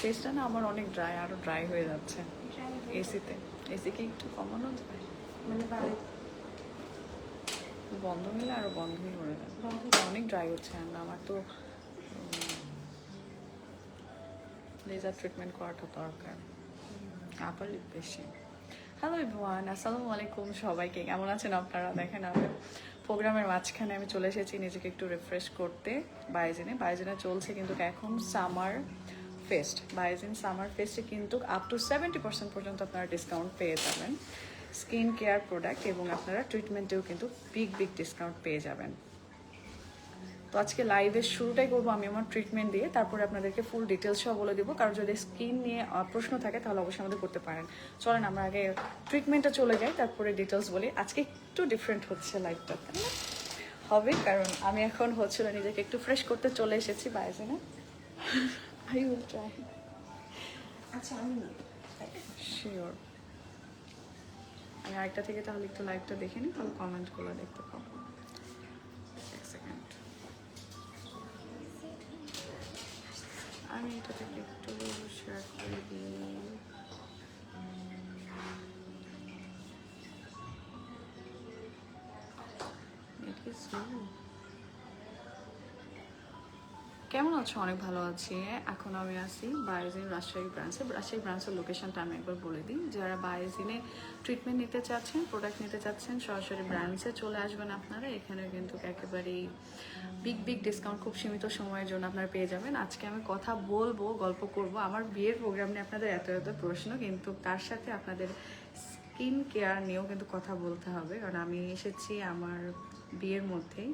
ফেসটা না আমার অনেক ড্রাই, আরও ড্রাই হয়ে যাচ্ছে এসিতে। এসিকে একটু কমানো যায়, মানে বন্ধ হলে আরও বন্ধই করে দেয়, অনেক ড্রাই হচ্ছে। আর আমার তো লেজার ট্রিটমেন্ট করাটা দরকার, আবার বেশি। হ্যালো এভরিওয়ান, আসসালামু আলাইকুম সবাইকে। কেমন আছেন আপনারা? দেখেন আমি প্রোগ্রামের মাঝখানে আমি চলে এসেছি নিজেকে একটু রিফ্রেশ করতে। বাইজিনে চলছে কিন্তু এখন সামার ফেস্ট। বাইজিন সামার ফেস্টে কিন্তু আপ টু 70% পর্যন্ত আপনারা ডিসকাউন্ট পেয়ে যাবেন স্কিন কেয়ার প্রোডাক্ট, এবং আপনারা ট্রিটমেন্টেও কিন্তু বিগ ডিসকাউন্ট পেয়ে যাবেন। তো আজকে লাইভের শুরুটাই করবো আমি আমার ট্রিটমেন্ট দিয়ে, তারপরে আপনাদেরকে ফুল ডিটেলস সহ বলে দেবো। কারণ যদি স্কিন নিয়ে প্রশ্ন থাকে তাহলে অবশ্যই আমাদের করতে পারেন। চলেন আমরা আগে ট্রিটমেন্টটা চলে যাই, তারপরে ডিটেলস বলি। আজকে একটু ডিফারেন্ট হচ্ছে লাইভটা, তাই না? হবে, কারণ আমি এখন হচ্ছিল নিজেকে একটু ফ্রেশ করতে চলে এসেছি বাইজিনে। I will try. আচ্ছা আমি না শিওর। আমি আরেকটা থেকে তাহলে একটু লাইভটা দেখে নিই, তাহলে কমেন্টগুলো দেখতে পাবো। এক সেকেন্ড, আমি এটা থেকে একটু শেয়ার করে দিই। কেমন আছো? অনেক ভালো আছি। এখন আমি আছি বায়োজিন রাজশাহী ব্রাঞ্চে। রাজশাহী ব্রাঞ্চের লোকেশনটা আমি একবার বলে দিই। যারা বায়োজিনে ট্রিটমেন্ট নিতে চাচ্ছেন, প্রোডাক্ট নিতে চাচ্ছেন, সরাসরি ব্রাঞ্চে চলে আসবেন আপনারা। এখানে কিন্তু একেবারেই বিগ ডিসকাউন্ট খুব সীমিত সময়ের জন্য আপনারা পেয়ে যাবেন। আজকে আমি কথা বলবো, গল্প করব আমার বিয়ের প্রোগ্রাম নিয়ে। আপনাদের এত প্রশ্ন, কিন্তু তার সাথে আপনাদের স্কিন কেয়ার নিয়েও কিন্তু কথা বলতে হবে, কারণ আমি এসেছি আমার বিয়ের মধ্যেই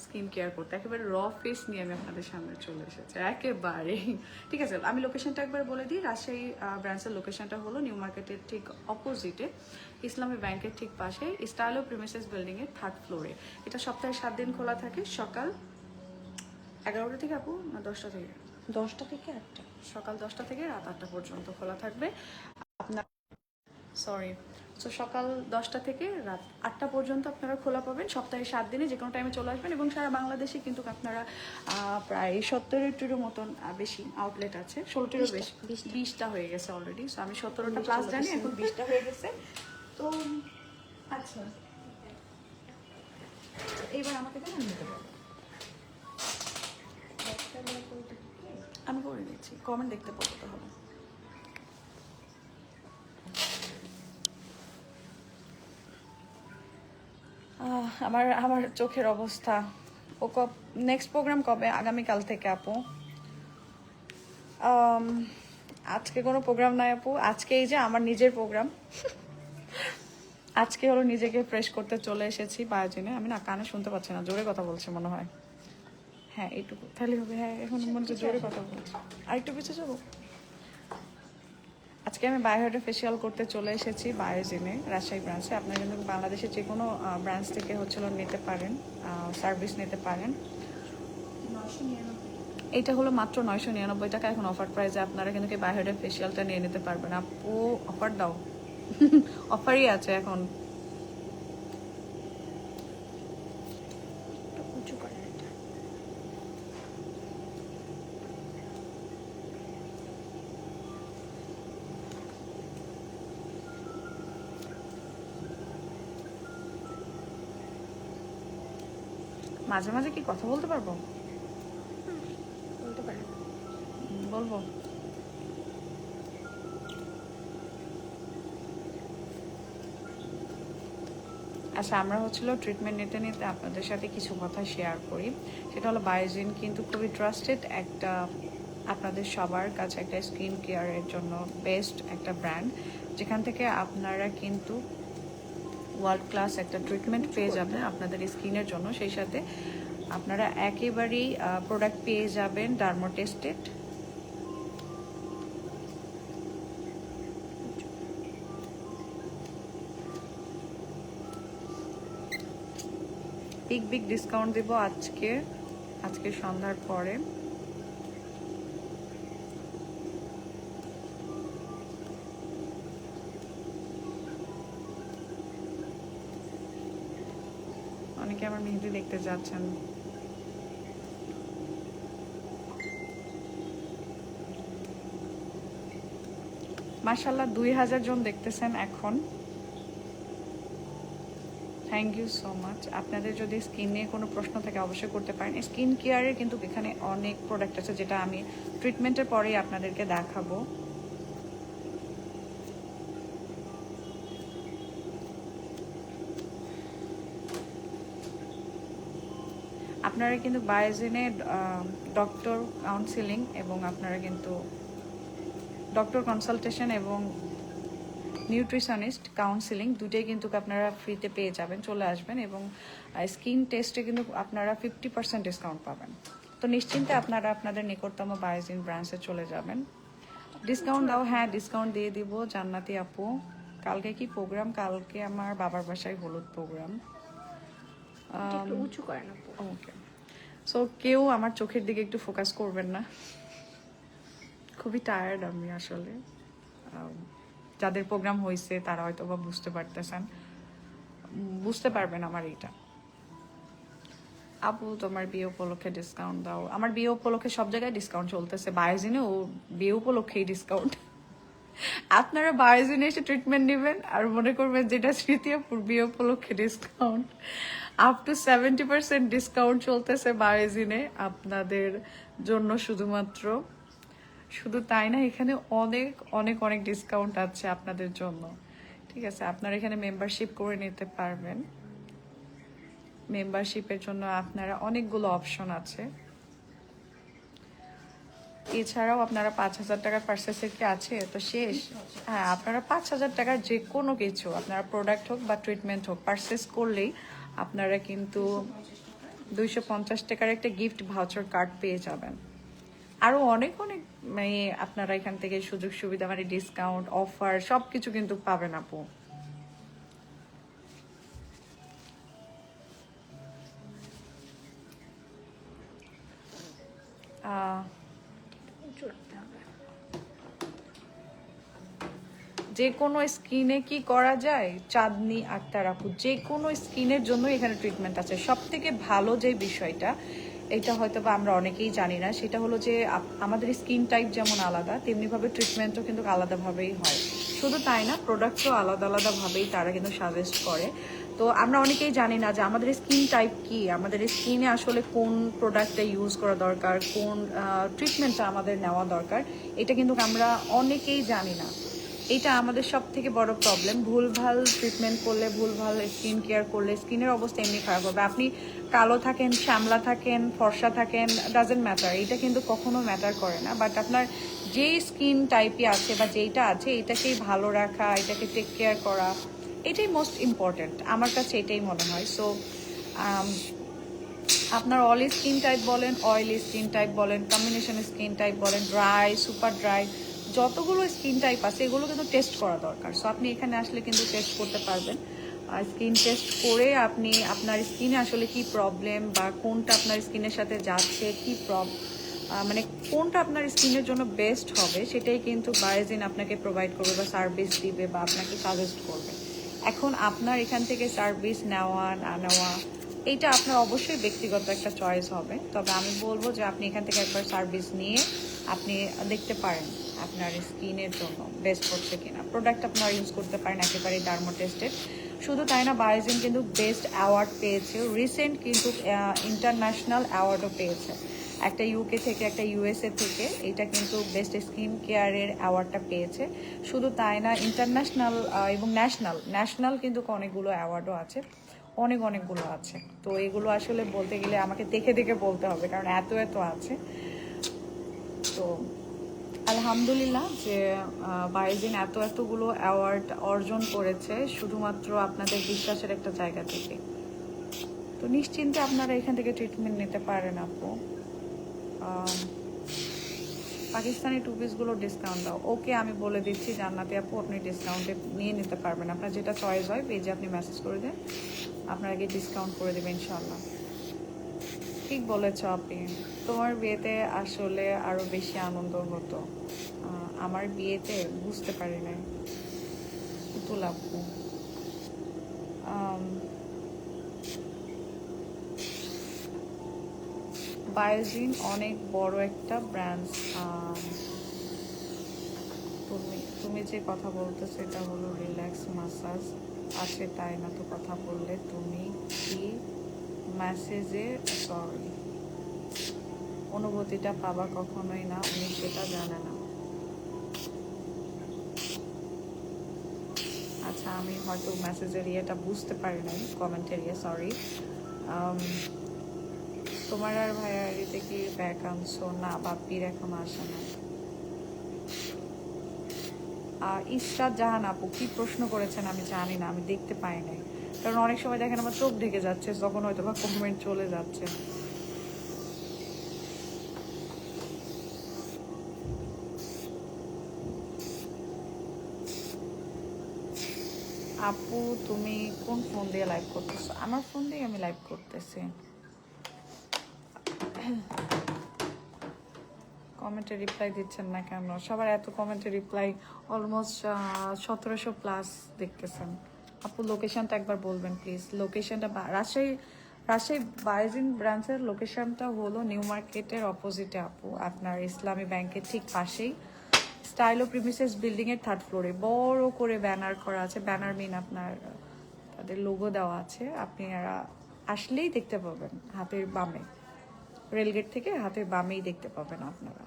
স্কিন কেয়ার করতে। একেবারে র ফেস নিয়ে আমি আপনাদের সামনে চলে এসেছি একেবারে। ঠিক আছে, আমি লোকেশনটা একবার বলে দিই। রাজশাহী ব্রাঞ্চের লোকেশনটা হলো নিউ মার্কেটের ঠিক অপোজিটে, ইসলামী ব্যাংকের ঠিক পাশে, স্টাইলো প্রিমিসেস বিল্ডিংয়ের 3rd ফ্লোরে। এটা সপ্তাহে 7 দিন খোলা থাকে, সকাল 11টা থেকে আপু না 10টা থেকে? 10টা থেকে 8টা, সকাল 10টা থেকে রাত 8টা পর্যন্ত খোলা থাকবে আপনার। সরি, তো সকাল 10টা থেকে রাত 8টা পর্যন্ত আপনারা খোলা পাবেন। সপ্তাহে 7 দিনে যে কোনো টাইমে চলে আসবেন। এবং সারা বাংলাদেশে কিন্তু আপনারা প্রায় 70টিরও মতন বেশি আউটলেট আছে। 16টিরও বেশি, 20টা হয়ে গেছে অলরেডি। সো আমি 17টা প্লাস জানি, এখন 20টা হয়ে গেছে। তো আচ্ছা, এইবার আমাকে কেন নিতে পারবো? আমি করে দিচ্ছি, কমেন্ট দেখতে পাবো তাহলে। আমার আমার চোখের অবস্থা। ও নেক্সট প্রোগ্রাম কবে? আগামীকাল থেকে আপু। আজকে কোনো প্রোগ্রাম নাই আপু, আজকে এই যে আমার নিজের প্রোগ্রাম। আজকে হলো নিজেকে ফ্রেশ করতে চলে এসেছি বায়োজিনে। আমি না কানে শুনতে পাচ্ছি না, জোরে কথা বলছে মনে হয়। হ্যাঁ এইটুকু তাহলে হবে। হ্যাঁ এখন মনে হচ্ছে জোরে কথা বলছি। আর একটু পিছিয়ে যাবো। আজকে আমি বায়োহাইড্রা ফেসিয়াল করতে চলে এসেছি বায়োজিনে রাজশাহী ব্রাঞ্চে। আপনারা কিন্তু বাংলাদেশের যে কোনো ব্রাঞ্চ থেকে হচ্ছিল নিতে পারেন, সার্ভিস নিতে পারেন। এটা হলো মাত্র 999 টাকা এখন অফার প্রাইসে। আপনারা কিন্তু বায়োহাইড্রা ফেসিয়ালটা নিয়ে নিতে পারবেন। আপু অফার দাও। অফারই আছে এখন। উঁচু করে এটা। মাঝে মাঝে কি কথা বলতে পারবো? বলতে পারেন। বলবো। আচ্ছা, আমরা হচ্ছিল ট্রিটমেন্ট নিতে নিতে আপনাদের সাথে কিছু কথা শেয়ার করি। সেটা হলো বায়োজিন কিন্তু খুবই ট্রাস্টেড একটা, আপনাদের সবার কাছে একটা স্কিন কেয়ারের জন্য বেস্ট একটা ব্র্যান্ড, যেখান থেকে আপনারা কিন্তু ওয়ার্ল্ড ক্লাস একটা ট্রিটমেন্ট পেয়ে যাবেন আপনাদের স্কিনের জন্য। সেই সাথে আপনারা একেবারেই প্রোডাক্ট পেয়ে যাবেন ডার্মো টেস্টেড। বিগ ডিসকাউন্ট দেব আজকে সন্ধ্যার পরে। অনেকে আমার মেহেদি দেখতে যাচ্ছেন। মাশাআল্লাহ 2000 জন দেখতেছেন এখন। Thank you so much. আপনাদের যদি স্কিন নিয়ে কোনো প্রশ্ন থাকে অবশ্যই করতে পারেন। স্কিন কেয়ারের কিন্তু এখানে অনেক প্রোডাক্ট আছে যেটা আমি ট্রিটমেন্টের পরেই আপনাদেরকে দেখাবো। আপনারা কিন্তু বায়োজেনে ডক্টর কাউন্সিলিং এবং আপনারা কিন্তু ডক্টর কনসালটেশন এবং নিউট্রিশনিস্ট কাউন্সিলিং দুটোই কিন্তু আপনারা ফ্রিতে পেয়ে যাবেন, চলে আসবেন। এবং স্কিন টেস্টে কিন্তু আপনারা 50% ডিসকাউন্ট পাবেন। তো নিশ্চিন্তে আপনারা আপনাদের নিকটতম বায়োজিন ব্রাঞ্চে চলে যাবেন। ডিসকাউন্ট দাও, হ্যাঁ ডিসকাউন্ট দিয়ে দিব জান্নাতি আপু। কালকে কি প্রোগ্রাম? কালকে আমার বাবার বাসায় হলুদ প্রোগ্রাম। একটু উঁচু করেন আপু। ওকে, সো কেউ আমার চোখের দিকে একটু ফোকাস করবেন না, খুবই টায়ার্ড আমি আসলে। যাদের প্রোগ্রাম হয়েছে তারা হয়তো বা বুঝতে পারবেন আমার এইটা। আপু তোমার বিয়ে উপলক্ষে ডিসকাউন্ট দাও। আমার বিয়ে উপলক্ষে সব জায়গায় ডিসকাউন্ট চলতেছে, বায়োজিনে ও বিয়ে উপলক্ষেই ডিসকাউন্ট। আপনারা বায়োজিনে এসে ট্রিটমেন্ট নেবেন আর মনে করবেন যেটা স্মৃতি আপুর বিয়ে উপলক্ষে ডিসকাউন্ট। আপ টু 70% ডিসকাউন্ট চলতেছে বায়োজিনে আপনাদের জন্য শুধুমাত্র। শুধু তাই না, এখানে অনেক অনেক অনেক ডিসকাউন্ট আছে আপনাদের জন্য। ঠিক আছে, আপনারা এখানে মেম্বারশিপ করে নিতে পারবেন। মেম্বারশিপের জন্য আপনারা অনেকগুলো অপশন আছে। এছাড়াও আপনারা 5000 টাকার পার্সেসের কি আছে তো শেষ? হ্যাঁ, আপনারা 5000 টাকার যে কোনো কিছু, আপনারা প্রোডাক্ট হোক বা ট্রিটমেন্ট হোক, পার্সেস করলেই আপনারা কিন্তু 250 টাকার একটা গিফট ভাউচার কার্ড পেয়ে যাবেন। আরো অনেক অনেক মানে আপনারা এখান থেকে সুযোগ সুবিধা মানে ডিসকাউন্ট অফার সবকিছু কিন্তু পাবেন আপু। উঁচু রাখতে হবে। যে কোনো স্কিনে কি করা যায়? চাঁদনি আক্তার আপু, যে কোনো স্কিনের জন্য এখানে ট্রিটমেন্ট আছে। সব থেকে ভালো যে বিষয়টা, এটা হয়তো বা আমরা অনেকেই জানি না, সেটা হলো যে আমাদের স্কিন টাইপ যেমন আলাদা, তেমনিভাবে ট্রিটমেন্টও কিন্তু আলাদাভাবেই হয়। শুধু তাই না, প্রোডাক্টও আলাদা আলাদাভাবেই তারা কিন্তু সাজেস্ট করে। তো আমরা অনেকেই জানি না যে আমাদের স্কিন টাইপ কি, আমাদের স্কিনে আসলে কোন প্রোডাক্টটা ইউজ করা দরকার, কোন ট্রিটমেন্টটা আমাদের নেওয়া দরকার, এটা কিন্তু আমরা অনেকেই জানি না। এটা আমাদের সব থেকে বড় প্রবলেম। ভুলভাল ট্রিটমেন্ট করলে, ভুলভাল স্কিন কেয়ার করলে স্কিনের অবস্থা এমনি খারাপ হবে। আপনি কালো থাকেন, শ্যামলা থাকেন, ফর্সা থাকেন, ডাজেন্ট ম্যাটার, এটা কিন্তু কখনো ম্যাটার করে না। বাট আপনার যেই স্কিন টাইপই আছে বা যেইটা আছে, এটাকেই ভালো রাখা, এটাকে টেক কেয়ার করা, এটাই মোস্ট ইম্পর্ট্যান্ট আমার কাছে, এটাই মনে হয়। সো আপনার অয়েলি স্কিন টাইপ বলেন, অয়েলি স্কিন টাইপ বলেন, কম্বিনেশন স্কিন টাইপ বলেন, ড্রাই, সুপার ড্রাই, যতগুলো স্কিন টাইপ আছে এগুলো কিন্তু টেস্ট করা দরকার। সো আপনি এখানে আসলে কিন্তু টেস্ট করতে পারবেন। স্কিন টেস্ট করে আপনি আপনার স্কিনে আসলে কি প্রবলেম বা কোনটা আপনার স্কিনের সাথে যাচ্ছে, কি মানে কোনটা আপনার স্কিনের জন্য বেস্ট হবে, সেটাই কিন্তু বায়োজিন আপনাকে প্রোভাইড করবে বা সার্ভিস দিবে বা আপনাকে সাজেস্ট করবে। এখন আপনার এখান থেকে সার্ভিস নেওয়া না নেওয়া, এইটা আপনার অবশ্যই ব্যক্তিগত একটা চয়েস হবে। তবে আমি বলবো যে আপনি এখান থেকে একবার সার্ভিস নিয়ে আপনি দেখতে পারেন আপনার স্কিনের জন্য বেস্ট হচ্ছে কিনা। প্রোডাক্ট আপনারা ইউজ করতে পারেন একেবারে ডার্মো টেস্টেড। শুধু তাই না, বায়োজিন কিন্তু বেস্ট অ্যাওয়ার্ড পেয়েছে, রিসেন্ট কিন্তু ইন্টারন্যাশনাল অ্যাওয়ার্ডও পেয়েছে, একটা ইউকে থেকে, একটা ইউএসএ থেকে। এটা কিন্তু বেস্ট স্কিন কেয়ারের অ্যাওয়ার্ডটা পেয়েছে। শুধু তাই না, ইন্টারন্যাশনাল এবং ন্যাশনাল কিন্তু অনেকগুলো অ্যাওয়ার্ডও আছে, অনেকগুলো আছে। তো এগুলো আসলে বলতে গেলে আমাকে দেখে দেখে বলতে হবে, কারণ এত আছে। তো আলহামদুলিল্লাহ যে বায়োজিন এতগুলো অ্যাওয়ার্ড অর্জন করেছে শুধুমাত্র আপনাদের বিশ্বাসের একটা জায়গা থেকে। তো নিশ্চিন্তে আপনারা এখান থেকে ট্রিটমেন্ট নিতে পারেন আপু। পাকিস্তানি টু পিসগুলো ডিসকাউন্ট দাও। ওকে, আমি বলে দিচ্ছি জান্নাতি আপু, আপনি ডিসকাউন্টে নিয়ে নিতে পারবেন। আপনার যেটা চয়েস হয় পেজে আপনি মেসেজ করে দেন, আপনাকে ডিসকাউন্ট করে দেবেন ইনশাল্লাহ। ঠিক বলেছ আপনি, তোমার বিয়েতে আসলে আরো বেশি আনন্দ হতো। আমার বিয়েতে বুঝতে পারি নাই পুতুল আপু। বায়োজিন অনেক বড় একটা ব্র্যান্ড। তুমি তুমি যে কথা বলতেছো এটা হলো রিল্যাক্স মাসাজ আছে, তাই না? তো কথা বললে তুমি কি মেসেজে সরি অনুভূতিটা পাবা? কখনোই না, উনি সেটা জানে না। আচ্ছা, আমি হয়তো মেসেজের ইয়েটা বুঝতে পারি নাই, কমেন্টের ইয়ে, সরি। তোমার আর ভাইয়ার ইতে কি ব্যাক আনছো? না, বাপ্পির এখনো আসে না। ইশরাত জাহান আপু কি প্রশ্ন করেছেন আমি জানি না, আমি দেখতে পাই নাই, কারণ অনেক সময় দেখেন আমার চোখ ঢেকে যাচ্ছে, তখন হয়তো বা কমেন্ট চলে যাচ্ছে। আপু তুমি কোন ফোন দিয়ে লাইভ করতেছো? আমার ফোন দিয়ে আমি লাইভ করতেছি। কমেন্টে রিপ্লাই দিচ্ছেন না কেন? সবার এত কমেন্টে রিপ্লাই, অলমোস্ট 1700 প্লাস দেখতেছেন। আপু লোকেশনটা একবার বলবেন প্লিজ। লোকেশনটা রাজশাহী বাইজিন ব্রাঞ্চের লোকেশনটা হলো নিউ মার্কেটের অপোজিটে আপু, আপনার ইসলামী ব্যাংকের ঠিক পাশেই, স্টাইলো প্রিমিসেস বিল্ডিংয়ের 3rd ফ্লোরে বড় করে ব্যানার করা আছে। ব্যানার মিন আপনার তাদের লোগো দেওয়া আছে, আপনি আসলেই দেখতে পাবেন হাতের বামে, রেলগেট থেকে হাতের বামেই দেখতে পাবেন আপনারা।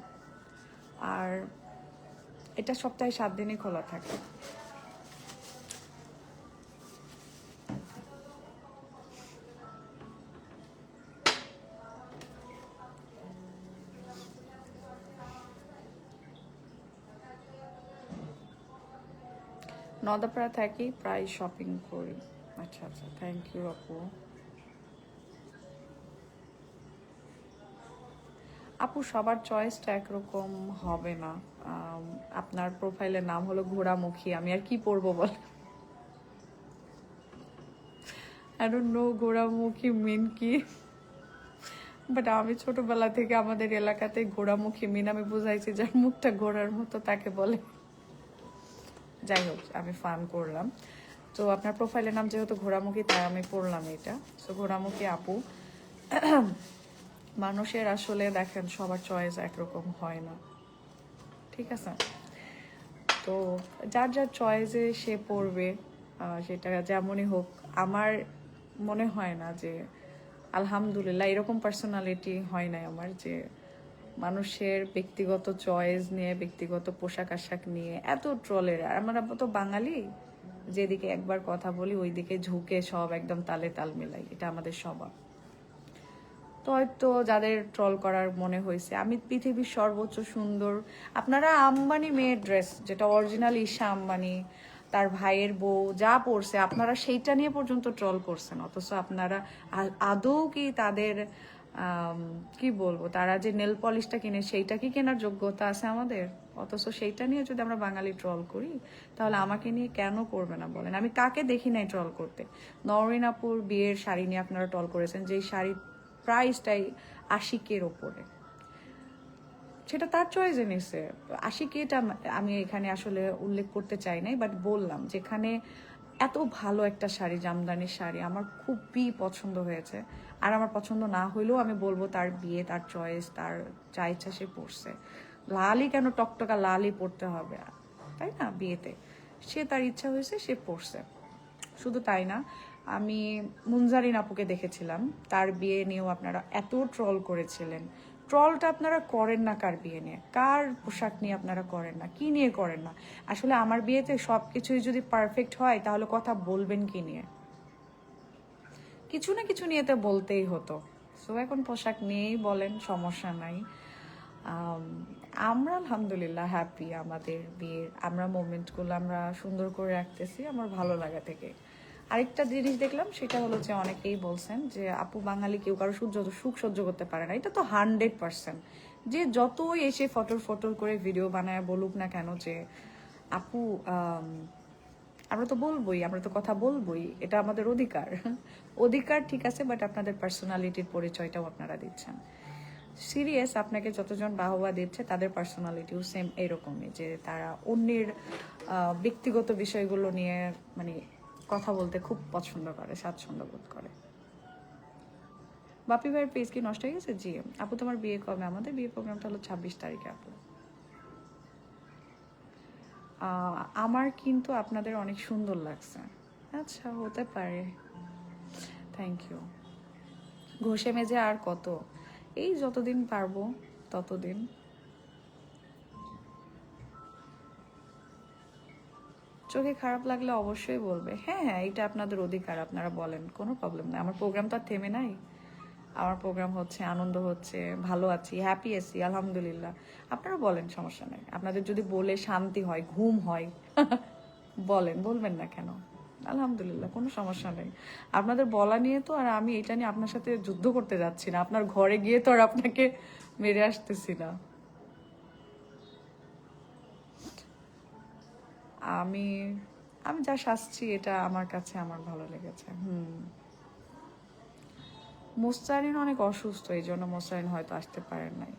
আর এটা সপ্তাহে 7 দিনই খোলা থাকে। নদাপাড়া থাকি, প্রায় শপিং করি। আচ্ছা আচ্ছা, থ্যাংক ইউ আপু। আপু সবার চয়েসটা একরকম হবে না। আপনার প্রোফাইলের নাম হলো ঘোড়ামুখী, আমি আর কি পরবো বল? আই ডোন্ট নো ঘোড়ামুখী মিন কি, বাট আমি ছোটবেলা থেকে আমাদের এলাকাতে ঘোড়ামুখী মিন আমি বুঝাইছি যার মুখটা ঘোড়ার মতো তাকে বলে। যাই হোক, আমি ফান করলাম। তো আপনার প্রোফাইলের নাম যেহেতু ঘোড়ামুখী, তাই আমি পড়লাম এটা। তো ঘোড়ামুখী আপু, মানুষের আসলে দেখেন সবার চয়েস একরকম হয় না, ঠিক আছে? তো যার যার চয়েসে সে পড়বে, সেটা যেমনই হোক। আমার মনে হয় না যে, আলহামদুলিল্লাহ এরকম পার্সোনালিটি হয় নাই আমার, যে মানুষের ব্যক্তিগত চয়েস নিয়ে, ব্যক্তিগত পোশাক আশাক নিয়ে এত ট্রলের। আর আমরা তো বাঙালি, যেদিকে একবার কথা বলি ওইদিকে ঝুঁকে সব একদম তালে তাল মেলাই, এটা আমাদের স্বভাব। তো হয়তো যাদের ট্রল করার মনে হয়েছে আমি পৃথিবীর সর্বোচ্চ সুন্দর, আপনারা আম্বানি মেয়ের ড্রেস যেটা অরিজিনাল ঈশা আম্বানি তার ভাইয়ের বউ যা পরছে, আপনারা সেইটা নিয়ে পর্যন্ত ট্রল করছেন, অথচ আপনারা আদৌ কি তাদের কি বলবো, তারা যে নেল পলিশটা কিনে সেইটা কি কেনার যোগ্যতা আছে আমাদের? অথচ সেইটা নিয়ে যদি আমরা বাঙালি ট্রল করি, তাহলে আমাকে নিয়ে কেন করবে না বলেন? আমি কাকে দেখি নাই ট্রল করতে? নওরিন আপুর বিয়ের শাড়ি নিয়ে আপনারা ট্রল করেছেন, যেই শাড়ি প্রাইসটাই 80K-র ওপরে, সেটা তার চয়েসে নিছে। 80K-টা আমি এখানে আসলে উল্লেখ করতে চাই নাই, বাট বললাম যেখানে এত ভালো একটা শাড়ি, জামদানির শাড়ি আমার খুবই পছন্দ হয়েছে। আর আমার পছন্দ না হইলেও আমি বলবো তার বিয়ে, তার চয়েস, তার যা ইচ্ছা সে পরছে। লালই কেন, টকটকা লালই পরতে হবে, তাই না? বিয়েতে সে তার ইচ্ছা হয়েছে, সে পরছে। শুধু তাই না, আমি মুনজারিন আপুকে দেখেছিলাম, তার বিয়ে নিয়েও আপনারা এত ট্রল করেছিলেন। ট্রলটা আপনারা করেন না কার বিয়ে নিয়ে, কার পোশাক নিয়ে আপনারা করেন না, কি নিয়ে করেন না? আসলে আমার বিয়েতে সব কিছুই যদি পারফেক্ট হয় তাহলে কথা বলবেন কি নিয়ে? কিছু না কিছু নিয়ে তো বলতেই হতো। সো এখন পোশাক নিয়েই বলেন, সমস্যা নাই। আমরা আলহামদুলিল্লাহ হ্যাপি, আমাদের বিয়ের আমরা মোমেন্টগুলো আমরা সুন্দর করে রাখতেছি আমার ভালো লাগা থেকে। আরেকটা জিনিস দেখলাম, সেটা হলো যে অনেকেই বলছেন যে আপু বাঙালি কেউ কারো সুখ সহ্য করতে পারে না। এটা তো 100%। যে যতই এসে ফটোর ফটোর করে ভিডিও বানায় বলুক না কেন যে আপু আমরা তো বলবোই, আমরা তো কথা বলবোই, এটা আমাদের অধিকার। অধিকার ঠিক আছে, বাট আপনাদের পার্সোনালিটির পরিচয়টাও আপনারা দিচ্ছেন। সিরিয়াস, আপনাকে যতজন বাহবা দিচ্ছে তাদের পার্সোনালিটিও সেম এরকমই, যে তারা অন্যের ব্যক্তিগত বিষয়গুলো নিয়ে মানে কথা বলতে খুব পছন্দ করে, স্বাচ্ছন্দ্য বোধ করে। বাপি ভাইয়ের পেজ কি নষ্ট হয়ে গেছে? জি আপু, তোমার বিয়ে কবে? আমাদের বিয়ে প্রোগ্রামটা হলো 26 তারিখে আপু। আমার কিন্তু আপনাদের অনেক সুন্দর লাগছে। আচ্ছা, হতে পারে। Thank you. ঘষে মেজে আর কত, এই যতদিন পারবো ততদিন। চোখে খারাপ লাগলে অবশ্যই বলবে। হ্যাঁ হ্যাঁ, এটা আপনাদের অধিকার, আপনারা বলেন, কোনো প্রবলেম নেই। আমার প্রোগ্রাম তো আর থেমে নাই। আমার প্রোগ্রাম হচ্ছে, আনন্দ হচ্ছে, ভালো আছি, হ্যাপি আছি, আলহামদুলিল্লাহ। আপনারা বলেন, সমস্যা নেই। আপনাদের যদি বলে শান্তি হয়, ঘুম হয়, বলেন, বলবেন না কেন? আলহামদুলিল্লাহ, কোনো সমস্যা নেই। আপনাদের বলা নিয়ে তো আর আমি এটা নিয়ে আপনার সাথে যুদ্ধ করতে যাচ্ছি না। আপনার ঘরে গিয়ে তো আর আপনাকে মেরে আসতেছি না। আমি আমি যা সাজছি এটা আমার কাছে আমার ভালো লেগেছে। মোস্তারিন অনেক অসুস্থ, এই জন্য মোস্তারিন হয়তো আসতে পারেন নাই।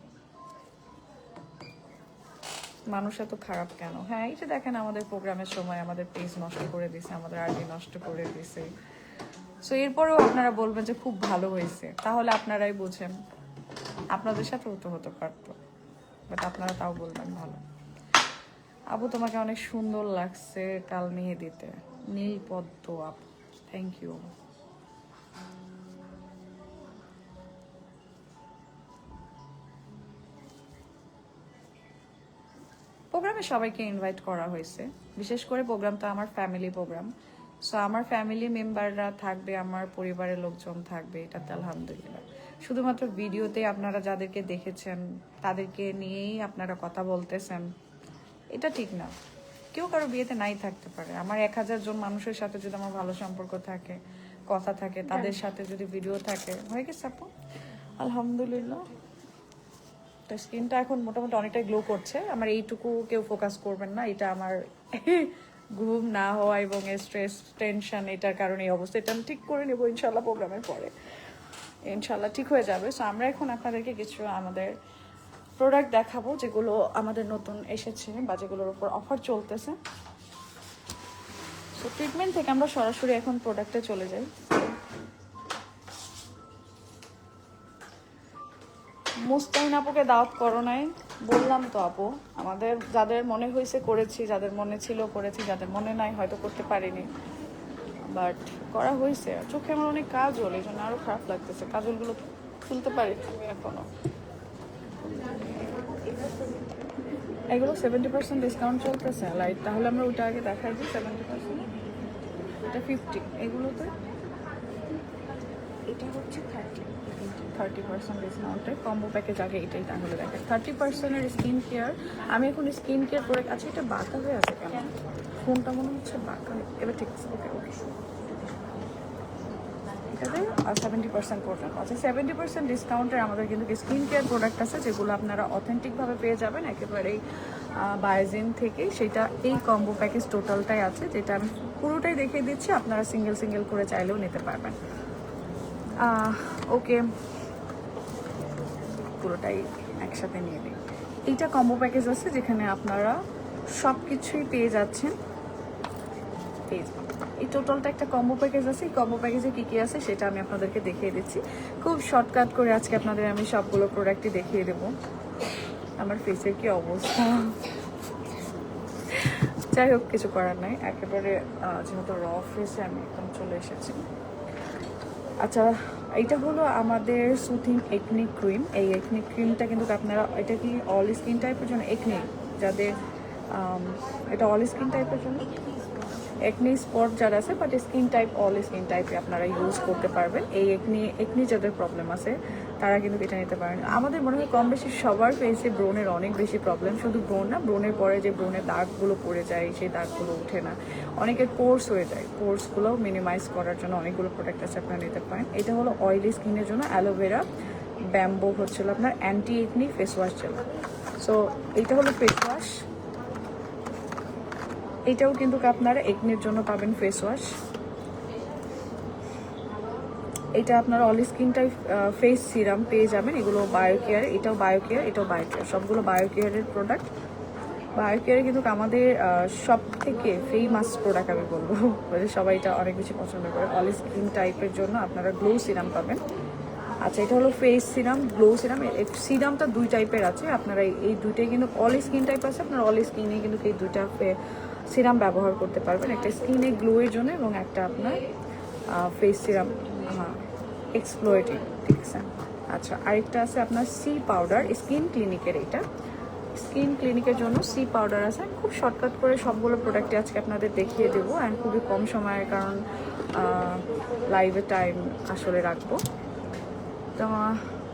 মানুষ এত খারাপ কেন? হ্যাঁ, এই যে দেখেন, আমাদের প্রোগ্রামের সময় আমাদের পেজ নষ্ট করে দিছে, আমাদের আরবি নষ্ট করে দিছে। সো এরপরেও আপনারা বলবেন যে খুব ভালো হয়েছে, তাহলে আপনারাই বুঝেন। আপনাদের সাথেও তো হতে পারতো, বাট আপনারা তাও বলবেন ভালো। আপু, তোমাকে অনেক সুন্দর লাগছে কাল মেহেদিতে। নীল পদ্ম আপু, থ্যাংক ইউ। প্রোগ্রামে সবাইকে ইনভাইট করা হয়েছে, বিশেষ করে প্রোগ্রামটা আমার ফ্যামিলি প্রোগ্রাম। সো আমার ফ্যামিলি মেম্বাররা থাকবে, আমার পরিবারের লোকজন থাকবে, এটাতে আলহামদুলিল্লাহ। শুধুমাত্র ভিডিওতে আপনারা যাদেরকে দেখেছেন তাদেরকে নিয়েই আপনারা কথা বলতেছেন, এটা ঠিক না। কেউ কারো বিয়েতে নাই থাকতে পারে। আমার 1000 জন মানুষের সাথে যদি আমার ভালো সম্পর্ক থাকে, কথা থাকে, তাদের সাথে যদি ভিডিও থাকে, হয়ে গেছে আপু, আলহামদুলিল্লাহ। তো স্কিনটা এখন মোটামুটি অনেকটাই গ্লো করছে। আমার এইটুকু কেউ ফোকাস করবেন না, এটা আমার ঘুম না হওয়া এবং স্ট্রেস টেনশন, এটার কারণে এই অবস্থা। এটা আমি ঠিক করে নেবো ইনশাল্লাহ, প্রোগ্রামের পরে ইনশাল্লাহ ঠিক হয়ে যাবে। সো আমরা এখন আপনাদেরকে কিছু আমাদের প্রোডাক্ট দেখাবো যেগুলো আমাদের নতুন এসেছে বা যেগুলোর উপর অফার চলতেছে। সো ট্রিটমেন্ট থেকে আমরা সরাসরি এখন প্রোডাক্টে চলে যাই। মুস্তাহিন আপুকে দাওয়াত করো নাই? বললাম তো আপু, আমাদের যাদের মনে হয়েছে করেছি, যাদের মনে ছিল করেছি, যাদের মনে নাই হয়তো করতে পারিনি, বাট করা হয়েছে। চোখে আমার অনেক কাজল, এই জন্য আরও খারাপ লাগতেছে। কাজলগুলো তুলতে পারি আমি এখনো। এগুলো 70% ডিসকাউন্ট চলতেছে লাইট, তাহলে আমরা ওইটা আগে দেখাই দিই। 70%, এটা 50। এগুলোতে এটা হচ্ছে 30% ডিসকাউন্টে কম্বো প্যাকেজ আগে এটাই তাহলে দেখেন। 30%-এর স্কিন কেয়ার। আমি এখন স্কিন কেয়ার করে, আচ্ছা এটা বাঁকা হয়ে আছে কেন? ফোনটা মনে হচ্ছে বাঁকা। এবার ঠিক আছে, ওকে ওকে। এটাতে 70% পর্যন্ত আছে। 70% ডিসকাউন্টের আমাদের কিন্তু স্কিন কেয়ার প্রোডাক্ট আছে, যেগুলো আপনারা অথেন্টিকভাবে পেয়ে যাবেন একেবারেই বায়োজিন থেকে। সেটা এই কম্বো প্যাকেজ টোটালটাই আছে, যেটা আমি পুরোটাই দেখিয়ে দিচ্ছি। আপনারা সিঙ্গেল সিঙ্গেল করে চাইলেও নিতে পারবেন। ওকে, পুরোটাই একসাথে নিয়ে নিই। এইটা কম্বো প্যাকেজ আছে, যেখানে আপনারা সব কিছুই পেয়ে যাচ্ছেন। এই টোটালটা একটা কম্বো প্যাকেজ আছে। এই কম্বো প্যাকেজে কী কী আছে সেটা আমি আপনাদেরকে দেখিয়ে দিচ্ছি খুব শর্টকাট করে। আজকে আপনাদের আমি সবগুলো প্রোডাক্টই দেখিয়ে দেবো। আমার ফেসের কি অবস্থা, যাই হোক, কিছু করার নাই। একেবারে যেহেতু র ফেসে আমি একদম চলে এসেছি। আচ্ছা, এইটা হলো আমাদের সুথিং একনি ক্রিম। এই একনি ক্রিমটা কিন্তু আপনারা, এটা কি অল স্কিন টাইপের জন্য? একনি যাদের, এটা অল স্কিন টাইপের জন্য। একনি স্পট যারা আছে, but skin type all skin টাইপে আপনারা ইউজ করতে পারবেন। এই একনি যাদের প্রবলেম আছে তারা কিন্তু এটা নিতে পারেন। আমাদের মনে হয় কম বেশি সবার ফেসে ব্রোনের অনেক বেশি প্রবলেম। শুধু ব্রোন না, ব্রোনের পরে যে ব্রোনের দাগগুলো পড়ে যায়, সেই দাগগুলো উঠে না, অনেকের পোর্স হয়ে যায়। পোর্সগুলো মিনিমাইজ করার জন্য অনেকগুলো প্রোডাক্ট আছে, আপনারা নিতে পারেন। এটা হলো অয়েলি স্কিনের জন্য অ্যালোভেরা ব্যাম্বো হচ্ছিল আপনার anti acne face wash gel. So এইটা হলো ফেস ওয়াশ। এটাও কিন্তু আপনারা একনির জন্য পাবেন ফেস ওয়াশ। এটা আপনারা all skin type face serum পেয়ে যাবেন। এগুলো বায়োকেয়ার, এটাও বায়োকেয়ার, এটাও বায়োকেয়ার, সবগুলো বায়োকেয়ারের প্রোডাক্ট। বায়োকেয়ারে কিন্তু আমাদের সব থেকে ফেমাস প্রোডাক্ট আমি বলবো, সবাই এটা অনেক বেশি পছন্দ করে। অল স্কিন টাইপের জন্য আপনারা গ্লো সিরাম পাবেন। আচ্ছা, এটা হলো ফেস সিরাম, গ্লো সিরাম। সিরামটা 2 টাইপের আছে, আপনারা এই দুইটাই কিন্তু অল স্কিন টাইপ আছে, আপনারা অল স্কিনে কিন্তু এই দুইটা সিরাম ব্যবহার করতে পারবেন। একটা স্কিনে গ্লোয়ের জন্য এবং একটা আপনার ফেস সিরাম, হ্যাঁ, এক্সপ্লোরেটিভ, ঠিক আছে। আচ্ছা, আরেকটা আছে আপনার সি পাউডার, স্কিন ক্লিনিকের। এটা স্কিন ক্লিনিকের জন্য সি পাউডার আছে। আমি খুব শর্টকাট করে সবগুলো প্রোডাক্টই আজকে আপনাদের দেখিয়ে দেবো, অ্যান্ড খুবই কম সময়ের কারণ লাইভে টাইম আসলে রাখবো। তো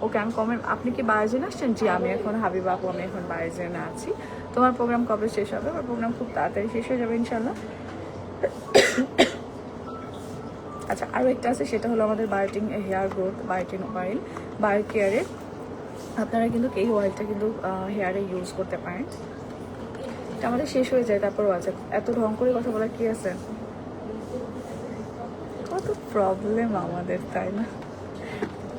ওকে, আমি কমে, আপনি কি বায়োজেন আসছেন? জি, আমি এখন হাবিবা আপু, আমি এখন বায়োজেনে আছি। তোমার প্রোগ্রাম কবে শেষ হবে? আমার প্রোগ্রাম খুব তাড়াতাড়ি শেষ হয়ে যাবে ইনশাল্লাহ। আচ্ছা, আরও একটা আছে, সেটা হলো আমাদের biotin hair growth biotin oil, bio কেয়ারের। আপনারা কিন্তু এই অয়েলটা কিন্তু হেয়ারে ইউজ করতে পারেন। এটা আমাদের শেষ হয়ে যায়, তারপরও আছে। এত ঢং করে কথা বলার কি আছে? কত প্রবলেম আমাদের, তাই না?